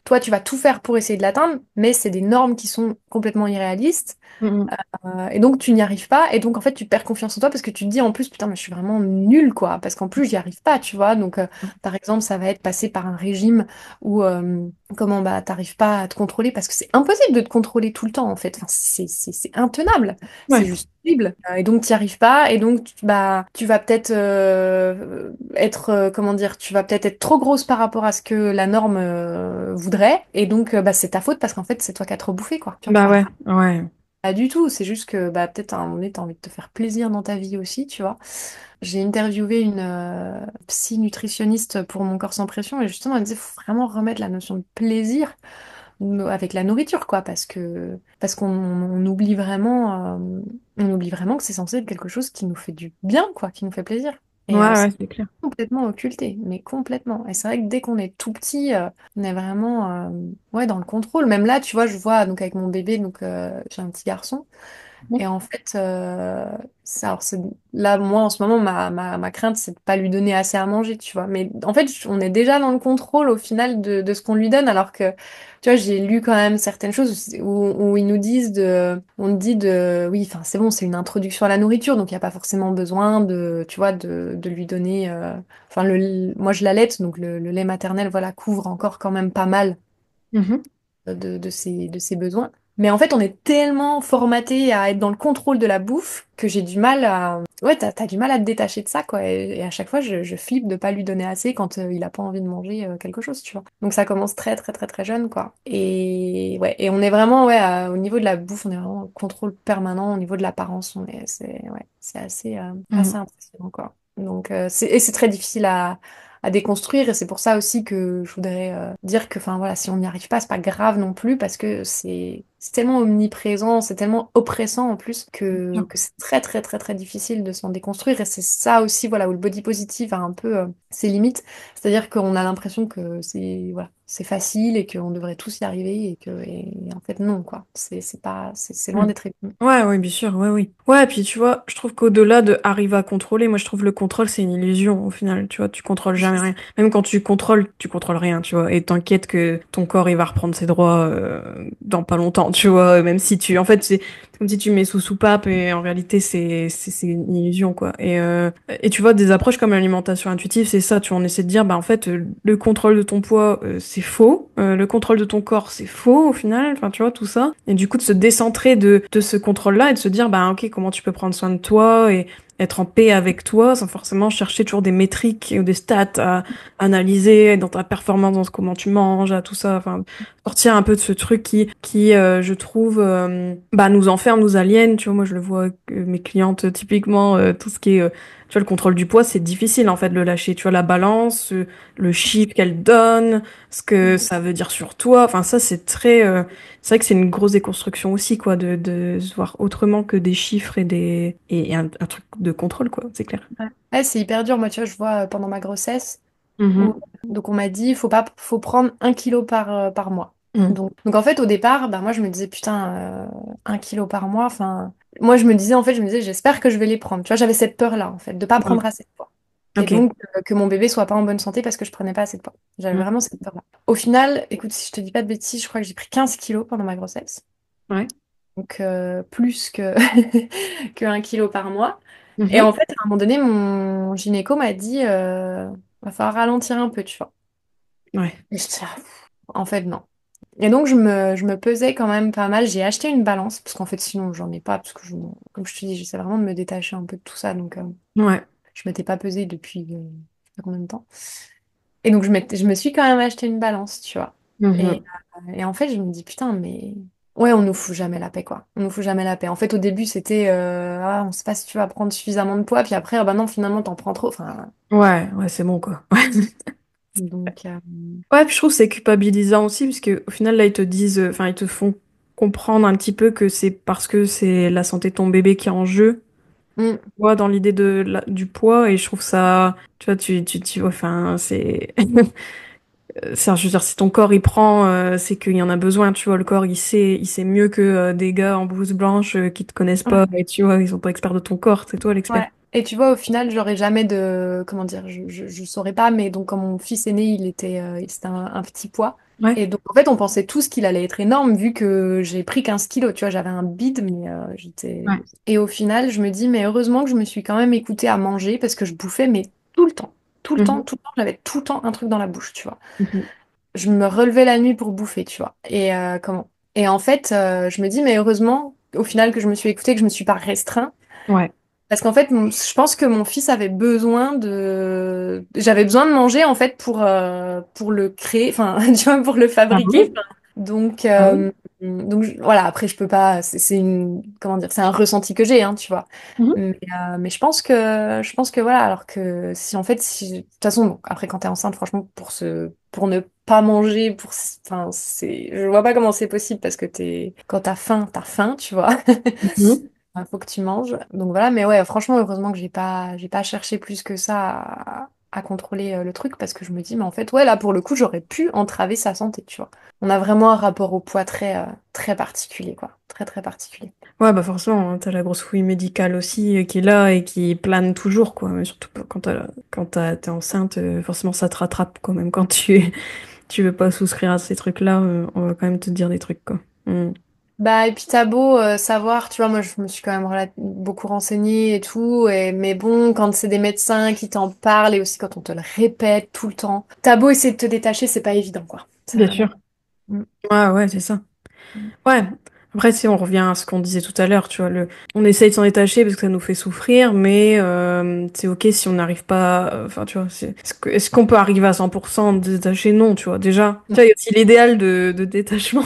toi, tu vas tout faire pour essayer de l'atteindre, mais c'est des normes qui sont complètement irréalistes. Mhm. Et donc tu n'y arrives pas, et donc en fait tu perds confiance en toi parce que tu te dis en plus putain mais je suis vraiment nulle quoi, parce qu'en plus j'y arrive pas, tu vois. Donc par exemple ça va être passer par un régime où comment bah t'arrives pas à te contrôler parce que c'est impossible de te contrôler tout le temps en fait, enfin, c'est intenable, c'est Ouais. juste horrible. Et donc tu n'y arrives pas, et donc bah tu vas peut-être être comment dire, tu vas peut-être être trop grosse par rapport à ce que la norme voudrait, et donc bah c'est ta faute parce qu'en fait c'est toi qui as trop bouffé quoi, tu vois. Bah ouais, ouais. Pas du tout, c'est juste que bah, peut-être à un moment donné, tu as envie de te faire plaisir dans ta vie aussi, tu vois. J'ai interviewé une psy nutritionniste pour Mon corps sans pression et justement, elle disait faut vraiment remettre la notion de plaisir avec la nourriture, quoi, parce qu'on on oublie vraiment que c'est censé être quelque chose qui nous fait du bien, quoi, qui nous fait plaisir. Ouais, Et ouais, c'est c'est clair. complètement occulté, mais complètement. Et c'est vrai que dès qu'on est tout petit, on est vraiment ouais, dans le contrôle. Même là, tu vois, je vois donc avec mon bébé, donc j'ai un petit garçon. Et en fait, alors là, moi, en ce moment, ma crainte, c'est de pas lui donner assez à manger, tu vois. Mais en fait, on est déjà dans le contrôle au final de ce qu'on lui donne, alors que, tu vois, j'ai lu quand même certaines choses où ils nous disent on dit oui, enfin, c'est bon, c'est une introduction à la nourriture, donc il n'y a pas forcément besoin tu vois, de lui donner, enfin, moi, je l'allaite, donc le lait maternel, voilà, couvre encore quand même pas mal Mhm. de ses besoins. Mais en fait, on est tellement formaté à être dans le contrôle de la bouffe que j'ai du mal à... Ouais, t'as du mal à te détacher de ça, quoi. Et à chaque fois, je flippe de pas lui donner assez quand il a pas envie de manger quelque chose, tu vois. Donc ça commence très, très, très, très jeune, quoi. Et ouais, et on est vraiment, ouais, au niveau de la bouffe, on est vraiment en contrôle permanent. Au niveau de l'apparence, ouais, c'est assez, assez Mhm. impressionnant, quoi. Donc, et c'est très difficile à déconstruire, et c'est pour ça aussi que je voudrais dire que enfin voilà, si on n'y arrive pas, c'est pas grave non plus parce que c'est tellement omniprésent, c'est tellement oppressant en plus que c'est très très très très difficile de s'en déconstruire, et c'est ça aussi voilà où le body positive a un peu ses limites, c'est-à-dire qu'on a l'impression que c'est voilà, c'est facile et qu'on devrait tous y arriver, et en fait non quoi, c'est pas c'est loin Mhm. d'être évident. Ouais, oui, bien sûr, ouais, oui. Ouais, puis tu vois, je trouve qu'au-delà de arriver à contrôler, moi je trouve le contrôle c'est une illusion au final, tu vois, tu contrôles jamais rien. Même quand tu contrôles rien, tu vois, et t'inquiètes que ton corps il va reprendre ses droits dans pas longtemps, tu vois, même si en fait c'est comme si tu mets sous soupape et en réalité c'est une illusion quoi. Et tu vois, des approches comme l'alimentation intuitive, c'est ça, tu vois, on essaie de dire, bah en fait le contrôle de ton poids c'est faux, le contrôle de ton corps c'est faux au final, enfin tu vois tout ça, et du coup de se décentrer de ce contrôle-là et de se dire, bah ok, comment tu peux prendre soin de toi et être en paix avec toi sans forcément chercher toujours des métriques ou des stats à analyser dans ta performance, dans comment tu manges, à tout ça. Enfin, sortir un peu de ce truc qui je trouve, bah, nous enferme, nous aliène. Tu vois, moi, je le vois avec mes clientes, typiquement, tout ce qui est, tu vois, le contrôle du poids, c'est difficile, en fait, de le lâcher. Tu vois, la balance, le chiffre qu'elle donne, ce que ça veut dire sur toi. Enfin, ça, c'est vrai que c'est une grosse déconstruction aussi, quoi, de se voir autrement que des chiffres et un truc de contrôle, quoi, c'est clair. Ouais, ouais, c'est hyper dur. Moi, tu vois, je vois pendant ma grossesse, Mhm. donc on m'a dit, faut prendre 1 kilo par mois. Mm. Donc en fait, au départ, bah, moi, je me disais, putain, 1 kilo par mois, enfin... Moi, je me disais, en fait, j'espère que je vais les prendre. Tu vois, j'avais cette peur-là, en fait, de pas Ouais. prendre assez de poids. Et Ok. donc, que mon bébé soit pas en bonne santé parce que je prenais pas assez de poids. J'avais Mm. vraiment cette peur-là. Au final, écoute, si je te dis pas de bêtises, je crois que j'ai pris 15 kilos pendant ma grossesse. Ouais. Donc, plus que, que 1 kilo par mois. Et en Mhm. fait, à un moment donné, mon gynéco m'a dit, va falloir ralentir un peu, tu vois. Ouais. Et je dis, ah, en fait, non. Et donc, je me pesais quand même pas mal. J'ai acheté une balance, parce qu'en fait, sinon, j'en ai pas, parce que, comme je te dis, j'essaie vraiment de me détacher un peu de tout ça. Donc, Ouais. je m'étais pas pesée depuis je sais pas combien de temps. Et donc, je me suis quand même acheté une balance, tu vois. Et, Mhm. et en fait, je me dis, putain, mais... Ouais, on nous fout jamais la paix, quoi. On nous fout jamais la paix. En fait, au début, c'était, ah, on sait pas si tu vas prendre suffisamment de poids, puis après, ah bah non, finalement, t'en prends trop. Enfin, Ouais, ouais, c'est bon, quoi. Ouais. donc, Ouais, puis je trouve que c'est culpabilisant aussi, parce que au final, là, ils te disent, enfin, ils te font comprendre un petit peu que c'est parce que c'est la santé de ton bébé qui est en jeu, mm, tu vois, dans l'idée du poids, et je trouve ça, tu vois, tu vois, enfin, c'est, je veux dire, si ton corps il prend, c'est qu'il y en a besoin, tu vois, le corps il sait mieux que des gars en blouse blanche qui te connaissent pas, ouais. et tu vois, ils sont pas experts de ton corps, c'est toi l'expert. Ouais. Et tu vois, au final, j'aurais jamais de... Comment dire, je saurais pas, mais donc quand mon fils est né, c'était un petit poids. Ouais. Et donc, en fait, on pensait tous qu'il allait être énorme, vu que j'ai pris 15 kilos. Tu vois, j'avais un bide, mais j'étais... Ouais. Et au final, je me dis, mais heureusement que je me suis quand même écoutée à manger, parce que je bouffais, mais tout le temps. Tout le temps, Mhm. tout le temps, j'avais tout le temps un truc dans la bouche, tu vois. Mhm. Je me relevais la nuit pour bouffer, tu vois. Et comment? Et en fait, je me dis, mais heureusement, au final, que je me suis écoutée, que je me suis pas restreint. Ouais. Parce qu'en fait, je pense que mon fils avait j'avais besoin de manger, en fait, pour le créer, enfin, tu vois, pour le Ah fabriquer. oui. Donc, Ah oui. voilà, après, je peux pas, comment dire, c'est un ressenti que j'ai, hein, tu vois. Mhm. Mais je pense que voilà, alors que si, en fait, si, de toute façon, bon, après, quand t'es enceinte, franchement, pour ne pas manger, enfin, je vois pas comment c'est possible parce que quand t'as faim, tu vois. Mhm. Faut que tu manges. Donc voilà, mais ouais, franchement, heureusement que j'ai pas cherché plus que ça à contrôler le truc parce que je me dis, mais en fait, ouais, là, pour le coup, j'aurais pu entraver sa santé, tu vois. On a vraiment un rapport au poids très particulier, quoi. Très, très particulier. Ouais, bah forcément, hein, t'as la grosse fouille médicale aussi qui est là et qui plane toujours, quoi. Mais surtout quand t'es enceinte, forcément ça te rattrape, quoi. Même quand tu veux pas souscrire à ces trucs-là, on va quand même te dire des trucs, quoi. Mm. Bah, et puis t'as beau savoir, tu vois, moi je me suis quand même beaucoup renseignée et tout, mais bon, quand c'est des médecins qui t'en parlent et aussi quand on te le répète tout le temps, t'as beau essayer de te détacher, c'est pas évident, quoi. C'est Bien vraiment. sûr. Mm. Ouais, ouais, c'est ça. Ouais. Après, si on revient à ce qu'on disait tout à l'heure, tu vois, on essaye de s'en détacher parce que ça nous fait souffrir, mais c'est ok si on n'arrive pas, enfin, tu vois, est-ce qu'on peut arriver à 100% de détacher? Non, tu vois, déjà. Tu vois, il y a aussi l'idéal de détachement.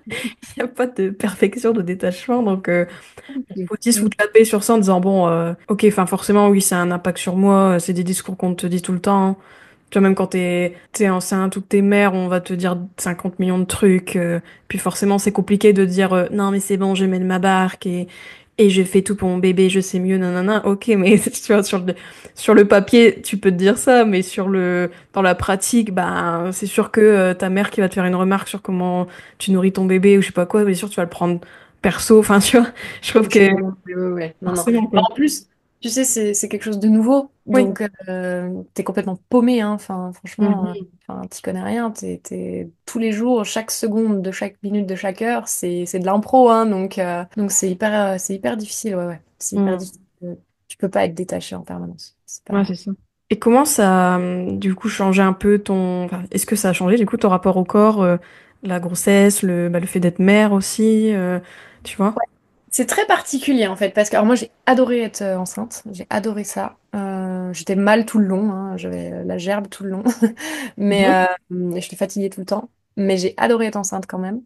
Il n'y a pas de perfection de détachement, donc faut aussi se Mm. foutre la paix sur ça en disant, bon, ok, enfin, forcément, oui, ça a un impact sur moi, c'est des discours qu'on te dit tout le temps. Tu vois, même quand t'es enceinte ou que t'es mère, on va te dire 50 millions de trucs. Puis forcément, c'est compliqué de dire non, mais c'est bon, je mets de ma barque et je fais tout pour mon bébé, je sais mieux, nanana. Ok, mais tu vois, sur le papier, tu peux te dire ça, mais dans la pratique, bah, c'est sûr que ta mère qui va te faire une remarque sur comment tu nourris ton bébé ou je sais pas quoi, bien sûr, tu vas le prendre perso. Enfin, tu vois, je trouve que Forcément, oui, oui, oui. Non, non. forcément, quoi. En plus, tu sais, c'est quelque chose de nouveau. Oui. Donc, t'es complètement paumé, hein. Enfin, franchement, Mhm. enfin, t'y connais rien. Tous les jours, chaque seconde de chaque minute de chaque heure, c'est de l'impro, hein. Donc c'est hyper difficile, ouais, ouais. C'est hyper Mhm. difficile. Tu peux pas être détaché en permanence. C'est Ouais, pas... c'est ça. Et comment ça a, du coup, changé un peu enfin, est-ce que ça a changé, du coup, ton rapport au corps, la grossesse, le fait d'être mère aussi, tu vois? C'est très particulier en fait, parce que alors moi j'ai adoré être enceinte, j'ai adoré ça. J'étais mal tout le long, hein, j'avais la gerbe tout le long, mais Mhm. j'étais fatiguée tout le temps. Mais j'ai adoré être enceinte quand même.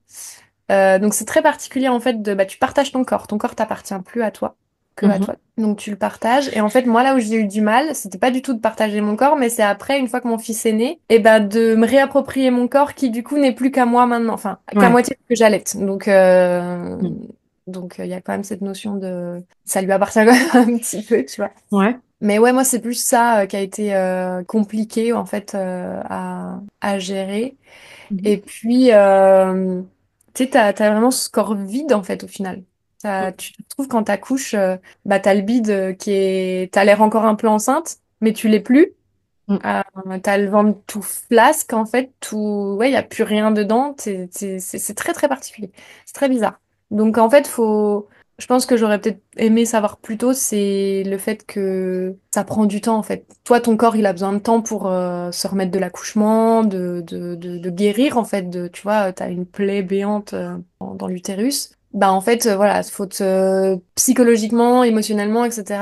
Donc c'est très particulier en fait bah, tu partages ton corps t'appartient plus à toi que à Mhm. toi. Donc tu le partages. Et en fait moi là où j'ai eu du mal, c'était pas du tout de partager mon corps, mais c'est après une fois que mon fils est né, et ben de me réapproprier mon corps qui du coup n'est plus qu'à moi maintenant, enfin qu'à Ouais. moitié que j'allaite. Mhm. Donc il y a quand même cette notion de ça lui appartient quand même un petit peu, tu vois. Ouais. Mais ouais, moi, c'est plus ça qui a été compliqué, en fait, à gérer. Mhm. Et puis, tu sais, t'as vraiment ce corps vide, en fait, au final. Tu te trouves quand t'accouches, bah, t'as le bide t'as l'air encore un peu enceinte, mais tu l'es plus. Mm. Euh, T'as le ventre tout flasque, en fait, tout... Ouais, il n'y a plus rien dedans. C'est très, très particulier. C'est très bizarre. Donc, en fait, faut... Je pense que j'aurais peut-être aimé savoir plus tôt, c'est le fait que ça prend du temps, en fait. Toi, ton corps, il a besoin de temps pour se remettre de l'accouchement, de guérir, en fait. Tu vois, t'as une plaie béante dans l'utérus. Bah en fait, voilà, faut psychologiquement, émotionnellement, etc.,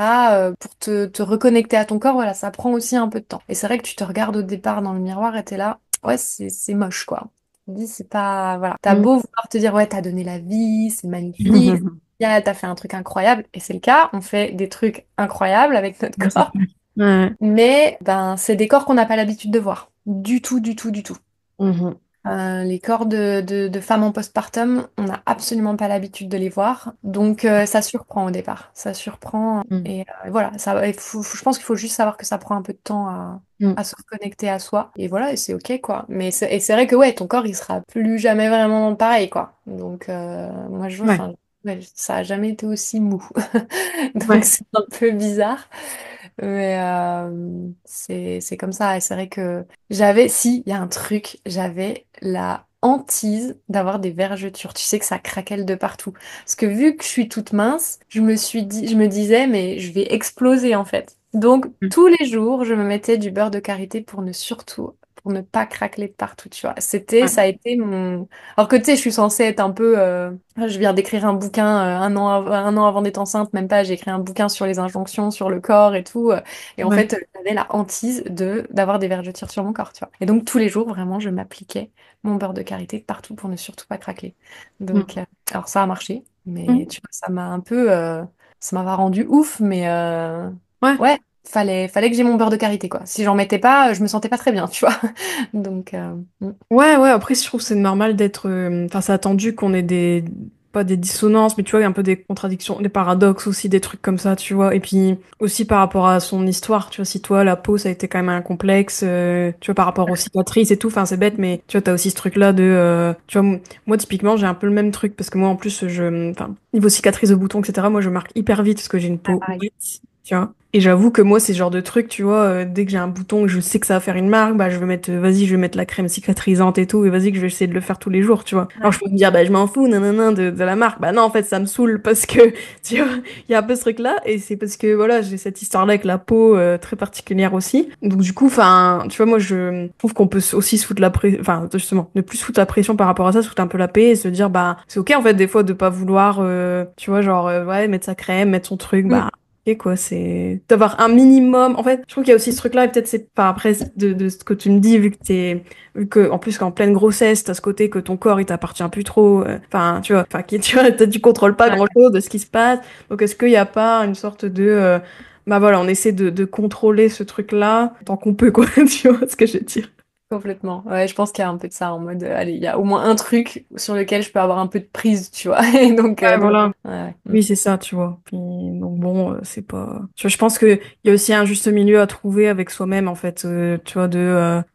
pour te reconnecter à ton corps, voilà, ça prend aussi un peu de temps. Et c'est vrai que tu te regardes au départ dans le miroir et t'es là, ouais, c'est moche, quoi. Tu te dis, c'est pas, voilà. T'as Mm. beau vouloir te dire, ouais, t'as donné la vie, c'est magnifique, t'as fait un truc incroyable, et c'est le cas, on fait des trucs incroyables avec notre Ouais, c'est corps, clair. Ouais. mais ben, c'est des corps qu'on n'a pas l'habitude de voir. Du tout, du tout, du tout. Mhm. Les corps de femmes en postpartum, on n'a absolument pas l'habitude de les voir, donc ça surprend au départ, ça surprend Mm. et voilà, je pense qu'il faut juste savoir que ça prend un peu de temps Mm. à se reconnecter à soi et voilà, et c'est ok quoi. Et c'est vrai que ouais, ton corps il sera plus jamais vraiment pareil quoi. Donc moi Ouais. enfin, ouais, ça a jamais été aussi mou, donc Ouais. c'est un peu bizarre. Mais c'est comme ça. Et c'est vrai que si, il y a un truc, j'avais la hantise d'avoir des vergetures. Tu sais que ça craquelle de partout. Parce que vu que je suis toute mince, je me disais, mais je vais exploser en fait. Donc Mm. tous les jours, je me mettais du beurre de karité pour ne pas craqueler de partout, tu vois. Ouais. Ça a été mon... Alors que tu sais, je suis censée être un peu... je viens d'écrire un bouquin un an avant d'être enceinte, même pas, j'ai écrit un bouquin sur les injonctions, sur le corps et tout. Et en Ouais. fait, j'avais la hantise d'avoir des vergetures sur mon corps, tu vois. Et donc tous les jours, vraiment, je m'appliquais mon beurre de karité partout pour ne surtout pas craquer. Donc, Mm. alors ça a marché, mais Mm. tu vois, ça m'avait rendu ouf, mais Ouais. ouais, fallait que j'ai mon beurre de karité, quoi. Si j'en mettais pas, je me sentais pas très bien, tu vois. Donc, Ouais, ouais, après, je trouve que c'est normal d'être. Enfin, c'est attendu qu'on ait des. Pas des dissonances, mais tu vois, il y a un peu des contradictions, des paradoxes aussi, des trucs comme ça, tu vois. Et puis aussi par rapport à son histoire, tu vois, si toi, la peau, ça a été quand même un complexe, tu vois, par rapport aux cicatrices et tout, enfin, c'est bête, mais tu vois, t'as aussi ce truc-là de. Tu vois, moi, typiquement, j'ai un peu le même truc, parce que moi, en plus, enfin, niveau cicatrices de boutons, etc., moi, je marque hyper vite parce que j'ai une ouais, peau pareil. ouverte, tu vois. Et j'avoue que moi, c'est ce genre de truc, tu vois, dès que j'ai un bouton et je sais que ça va faire une marque, bah, je vais mettre, vas-y, je vais mettre la crème cicatrisante et tout, et vas-y, que je vais essayer de le faire tous les jours, tu vois. Alors, Ouais, je peux me dire, bah, je m'en fous, nanana, de la marque. Bah, non, en fait, ça me saoule parce que, tu vois, il y a un peu ce truc-là, et c'est parce que, voilà, j'ai cette histoire-là avec la peau, très particulière aussi. Donc, du coup, enfin, tu vois, moi, je trouve qu'on peut aussi se foutre la pression, enfin, justement, ne plus se foutre la pression par rapport à ça, se foutre un peu la paix et se dire, bah, c'est ok, en fait, des fois, de pas vouloir, tu vois, genre, ouais, mettre sa crème, mettre son truc, Mm. bah, et quoi, c'est d'avoir un minimum. En fait, je trouve qu'il y a aussi ce truc-là, et peut-être c'est pas après de ce que tu me dis, vu que, en plus, qu'en pleine grossesse, t'as ce côté que ton corps, il t'appartient plus trop. Enfin, tu vois, enfin, tu vois, tu contrôles pas ouais, grand-chose de ce qui se passe. Donc, est-ce qu'il y a pas une sorte de, bah voilà, on essaie de contrôler ce truc-là tant qu'on peut, quoi. Tu vois ce que je veux dire? complètement. Ouais, je pense qu'il y a un peu de ça en mode, allez, il y a au moins un truc sur lequel je peux avoir un peu de prise, tu vois. Et donc, Ouais, bon, voilà. ouais, ouais. Oui, c'est ça, tu vois. Puis, donc bon, c'est pas. Tu vois, je pense que il y a aussi un juste milieu à trouver avec soi-même, en fait. Tu vois,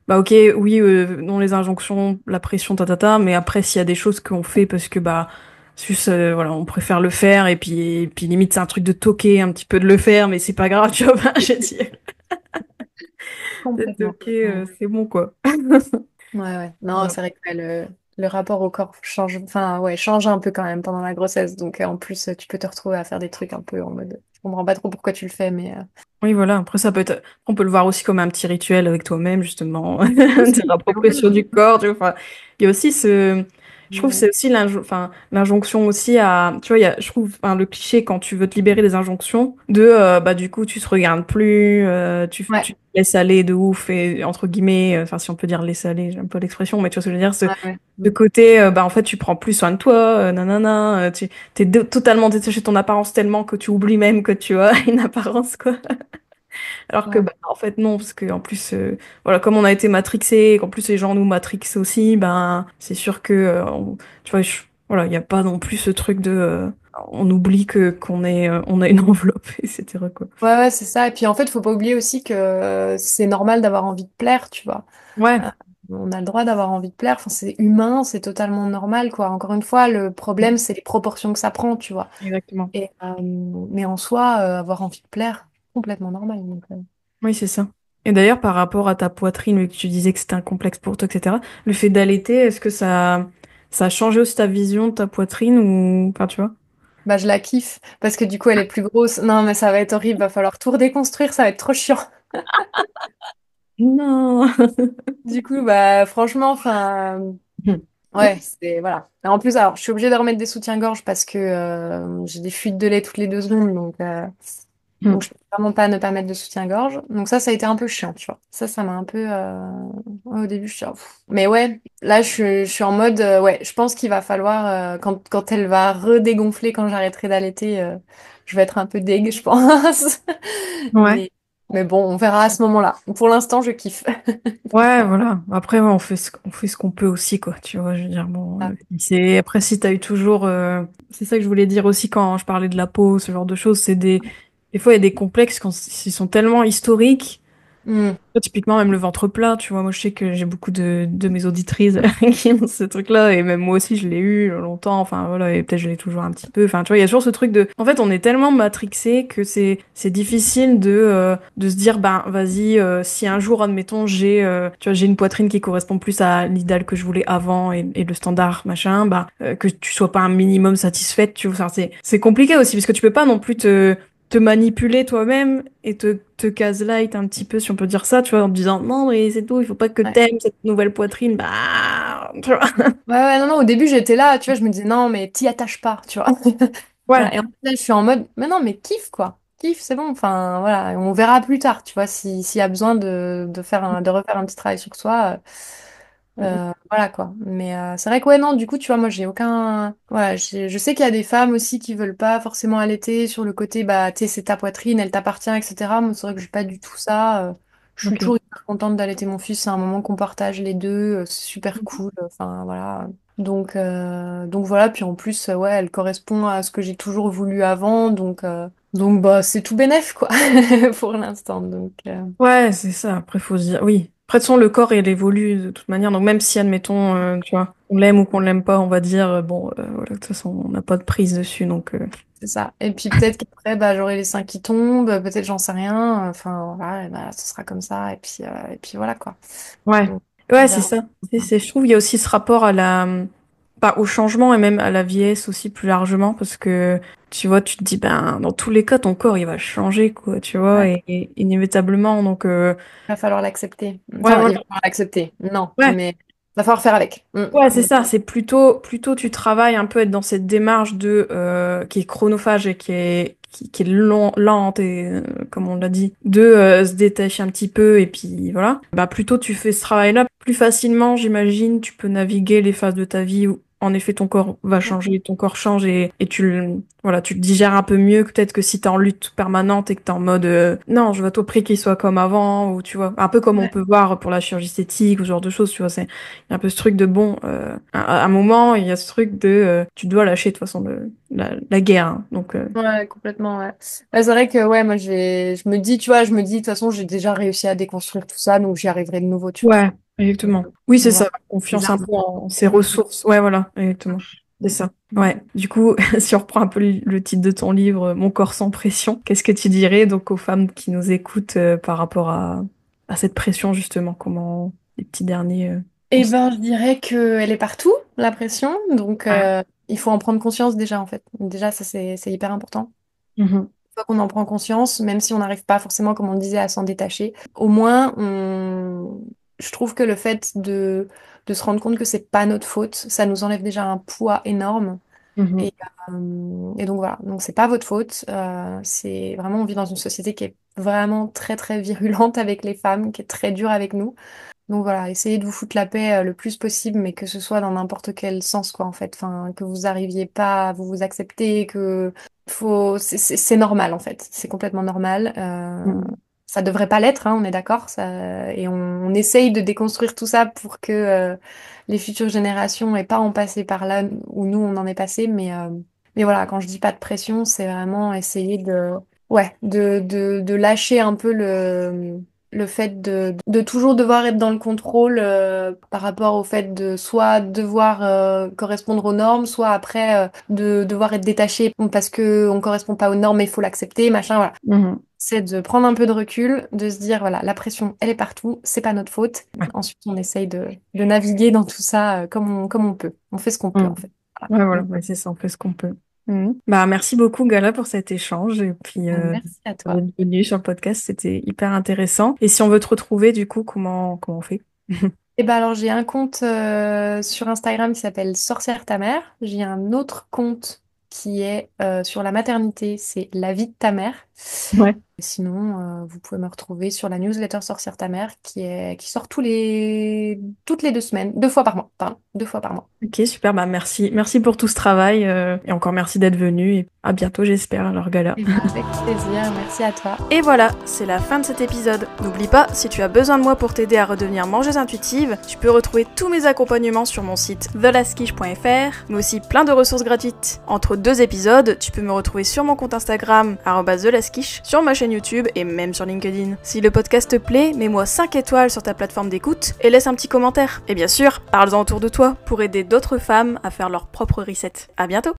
bah ok, oui, non les injonctions, la pression, mais après, s'il y a des choses qu'on fait parce que bah juste, voilà, on préfère le faire et puis limite c'est un truc de toquer un petit peu de le faire, mais c'est pas grave, tu vois. Je veux dire, c'est Complètement. ok, Ouais. c'est bon quoi. Ouais, ouais. Non, Voilà. c'est vrai que ouais, le rapport au corps change, enfin, ouais, change un peu quand même pendant la grossesse. Donc, en plus, tu peux te retrouver à faire des trucs un peu en mode, je comprends pas trop pourquoi tu le fais, mais Oui, voilà. Après, ça peut être, on peut le voir aussi comme un petit rituel avec toi-même, justement, aussi, de l'appropriation complètement. du corps. Tu vois. Enfin, il y a aussi je trouve que Ouais. c'est aussi enfin, l'injonction aussi à, tu vois, je trouve, enfin, le cliché quand tu veux te libérer des injonctions, bah, du coup, tu te regardes plus, Ouais, tu te laisses aller de ouf et, entre guillemets, enfin, si on peut dire laisser aller, j'ai un peu l'expression, mais tu vois ce que je veux dire, ouais, ouais. de côté, bah, en fait, tu prends plus soin de toi, nanana, t'es totalement détaché de ton apparence tellement que tu oublies même que tu as une apparence, quoi. Alors que, Ouais. bah, en fait, non, parce que en plus, voilà, comme on a été matrixé, qu'en plus les gens nous matrixent aussi, ben, c'est sûr que, tu vois, voilà, il n'y a pas non plus ce truc de on oublie que on a une enveloppe, etc. quoi. Ouais, ouais, c'est ça. Et puis en fait, faut pas oublier aussi que c'est normal d'avoir envie de plaire, tu vois. Ouais, Euh, on a le droit d'avoir envie de plaire. Enfin, c'est humain, c'est totalement normal, quoi. Encore une fois, le problème, c'est les proportions que ça prend, tu vois. exactement. Mais en soi, avoir envie de plaire, complètement normal. Donc, Oui, c'est ça. Et d'ailleurs, par rapport à ta poitrine, vu que tu disais que c'était un complexe pour toi, etc., le fait d'allaiter, est-ce que ça a changé aussi ta vision de ta poitrine ou... Enfin, tu vois? bah, je la kiffe parce que du coup, elle est plus grosse. Non, mais ça va être horrible. Va falloir tout redéconstruire. Ça va être trop chiant. Non. Du coup, bah, franchement, enfin, ouais, c'est voilà. Et en plus, alors, je suis obligée de remettre des soutiens-gorge parce que j'ai des fuites de lait toutes les 2 secondes, donc je peux vraiment pas ne pas mettre de soutien-gorge. Donc ça a été un peu chiant, tu vois. Ça m'a un peu, ouais, au début, je suis, pff. Mais ouais, là, je suis en mode, ouais, je pense qu'il va falloir quand elle va redégonfler, quand j'arrêterai d'allaiter, je vais être un peu deg, je pense. Ouais. Mais mais bon, on verra à ce moment-là. Pour l'instant, je kiffe. Ouais, voilà. Après, ouais, on fait ce qu'on peut aussi, quoi. Tu vois, je veux dire, bon, c'est après si t'as eu toujours, c'est ça que je voulais dire aussi quand je parlais de la peau, ce genre de choses, des fois il y a des complexes quand ils sont tellement historiques. Hmm. Typiquement, même le ventre plat, tu vois, moi je sais que j'ai beaucoup de mes auditrices qui ont ce truc-là, et même moi aussi je l'ai eu longtemps, enfin voilà, et peut-être je l'ai toujours un petit peu, enfin tu vois, il y a toujours ce truc de... En fait, on est tellement matrixé que c'est difficile de se dire, ben vas-y, si un jour, admettons, tu vois, j'ai une poitrine qui correspond plus à l'idéal que je voulais avant, et le standard, machin, bah, que tu sois pas un minimum satisfaite, tu vois, enfin, c'est compliqué aussi, parce que tu peux pas non plus te manipuler toi-même et te gaslight un petit peu, si on peut dire ça, tu vois, en te disant non, mais c'est tout, il faut pas que Ouais. t'aimes cette nouvelle poitrine, bah, tu vois. Ouais, ouais, non, non, au début j'étais là, tu vois, je me disais non, mais t'y attaches pas, tu vois. Ouais, Voilà. Et en fait, là, je suis en mode, mais non, mais kiffe, quoi. Kiffe, c'est bon, enfin, voilà, on verra plus tard, tu vois, s'il y a besoin de refaire un petit travail sur soi, voilà, quoi. Mais c'est vrai que, ouais, non, du coup, tu vois, moi, j'ai aucun. Voilà, je sais qu'il y a des femmes aussi qui veulent pas forcément allaiter sur le côté, bah, tu sais, c'est ta poitrine, elle t'appartient, etc. Moi, c'est vrai que j'ai pas du tout ça. Je suis ok. toujours hyper contente d'allaiter mon fils, c'est un moment qu'on partage les deux, c'est super cool, enfin, voilà. Donc voilà, puis en plus, ouais, elle correspond à ce que j'ai toujours voulu avant, donc bah, c'est tout bénef, quoi, pour l'instant. Ouais, c'est ça, après, faut se dire, oui. Après, de toute façon, le corps, il évolue de toute manière, donc même si, admettons, tu vois, on l'aime ou qu'on l'aime pas, on va dire, bon, voilà, de toute façon, on n'a pas de prise dessus, donc... C'est ça. Et puis peut-être qu'après, bah, j'aurai les seins qui tombent, peut-être j'en sais rien. Enfin, voilà, et bah, ce sera comme ça. Et puis voilà, quoi. Ouais, Donc, on ouais, c'est verra. ça. Je trouve qu'il y a aussi ce rapport à bah, au changement et même à la vieillesse aussi plus largement parce que tu vois, tu te dis, ben, dans tous les cas, ton corps, il va changer, quoi, tu vois, Ouais, et inévitablement. Donc, il va falloir l'accepter. ouais, Enfin, il voilà. va falloir l'accepter. Non, Ouais, mais il va falloir faire avec. ouais, c'est ça. C'est plutôt tu travailles un peu être dans cette démarche qui est chronophage et qui est lente et, comme on l'a dit, se détacher un petit peu et puis voilà. Bah, plutôt tu fais ce travail-là, plus facilement, j'imagine, tu peux naviguer les phases de ta vie où, en effet, ton corps va changer, ton corps change et voilà, tu le digères un peu mieux que peut-être que si t'es en lutte permanente et que t'es en mode, non, je veux à tout prix qu'il soit comme avant ou tu vois, un peu comme on Ouais. peut voir pour la chirurgie esthétique ou ce genre de choses, tu vois, il y a un peu ce truc de bon, à un moment, il y a ce truc de tu dois lâcher de toute façon la guerre. Hein. Donc, Ouais, complètement, ouais. Ouais, c'est vrai que, ouais, moi, je me dis, tu vois, je me dis, de toute façon, j'ai déjà réussi à déconstruire tout ça, donc j'y arriverai de nouveau, tu vois. ouais, exactement. Oui, c'est On va ça, les confiance un armes. peu en ses ressources. Ouais, voilà, exactement. C'est ça. Ouais. Du coup, si on reprend un peu le titre de ton livre, Mon corps sans pression, qu'est-ce que tu dirais donc aux femmes qui nous écoutent par rapport à cette pression justement, comment les petits derniers Eh ben, je dirais qu'elle est partout, la pression. Donc, Ouais. il faut en prendre conscience déjà, en fait. Déjà, ça, c'est hyper important. Mhm. Une fois qu'on en prend conscience, même si on n'arrive pas forcément, comme on le disait, à s'en détacher, au moins, je trouve que le fait de se rendre compte que c'est pas notre faute, ça nous enlève déjà un poids énorme. Mhm. Et, et donc voilà, donc c'est pas votre faute. C'est vraiment, on vit dans une société qui est vraiment très très virulente avec les femmes, qui est très dure avec nous. Donc voilà, essayez de vous foutre la paix le plus possible, mais que ce soit dans n'importe quel sens, quoi, en fait. Enfin, que vous arriviez pas à vous accepter, que c'est normal, en fait. C'est complètement normal. Mhm. ça devrait pas l'être, hein, on est d'accord, et on essaye de déconstruire tout ça pour que les futures générations aient pas à en passer par là où nous on en est passé, mais voilà, quand je dis pas de pression, c'est vraiment essayer de lâcher un peu le fait de toujours devoir être dans le contrôle par rapport au fait de soit devoir correspondre aux normes, soit après de devoir être détaché parce que on correspond pas aux normes et il faut l'accepter, machin, voilà. Mhm. C'est de prendre un peu de recul, de se dire, voilà, la pression, elle est partout, c'est pas notre faute. Ouais. Ensuite, on essaye de naviguer dans tout ça comme on peut. On fait ce qu'on peut, en Mhm. fait. Ouais, voilà, Mm. ouais, c'est ça, on fait ce qu'on peut. Bah, merci beaucoup, Gala, pour cet échange. Et puis, Merci à toi. d'être venue sur le podcast, c'était hyper intéressant. Et si on veut te retrouver, du coup, comment on fait? Et ben alors, j'ai un compte sur Instagram qui s'appelle Sorcière ta mère. J'ai un autre compte qui est sur la maternité, c'est La vie de ta mère. Ouais. Sinon, vous pouvez me retrouver sur la newsletter Sorcière ta mère qui sort toutes les 2 semaines, 2 fois par mois, pardon, 2 fois par mois. Ok, super. Bah, merci pour tout ce travail. Et encore merci d'être venu. Et à bientôt, j'espère, alors, Gala. Et ben, avec plaisir, merci à toi. Et voilà, c'est la fin de cet épisode. N'oublie pas, si tu as besoin de moi pour t'aider à redevenir mangeuse intuitive, tu peux retrouver tous mes accompagnements sur mon site thelaskish.fr, mais aussi plein de ressources gratuites. Entre 2 épisodes, tu peux me retrouver sur mon compte Instagram, @thelaskish, sur ma chaîne YouTube et même sur LinkedIn. Si le podcast te plaît, mets-moi 5 étoiles sur ta plateforme d'écoute et laisse un petit commentaire. Et bien sûr, parle-en autour de toi pour aider d'autres femmes à faire leur propre reset. À bientôt!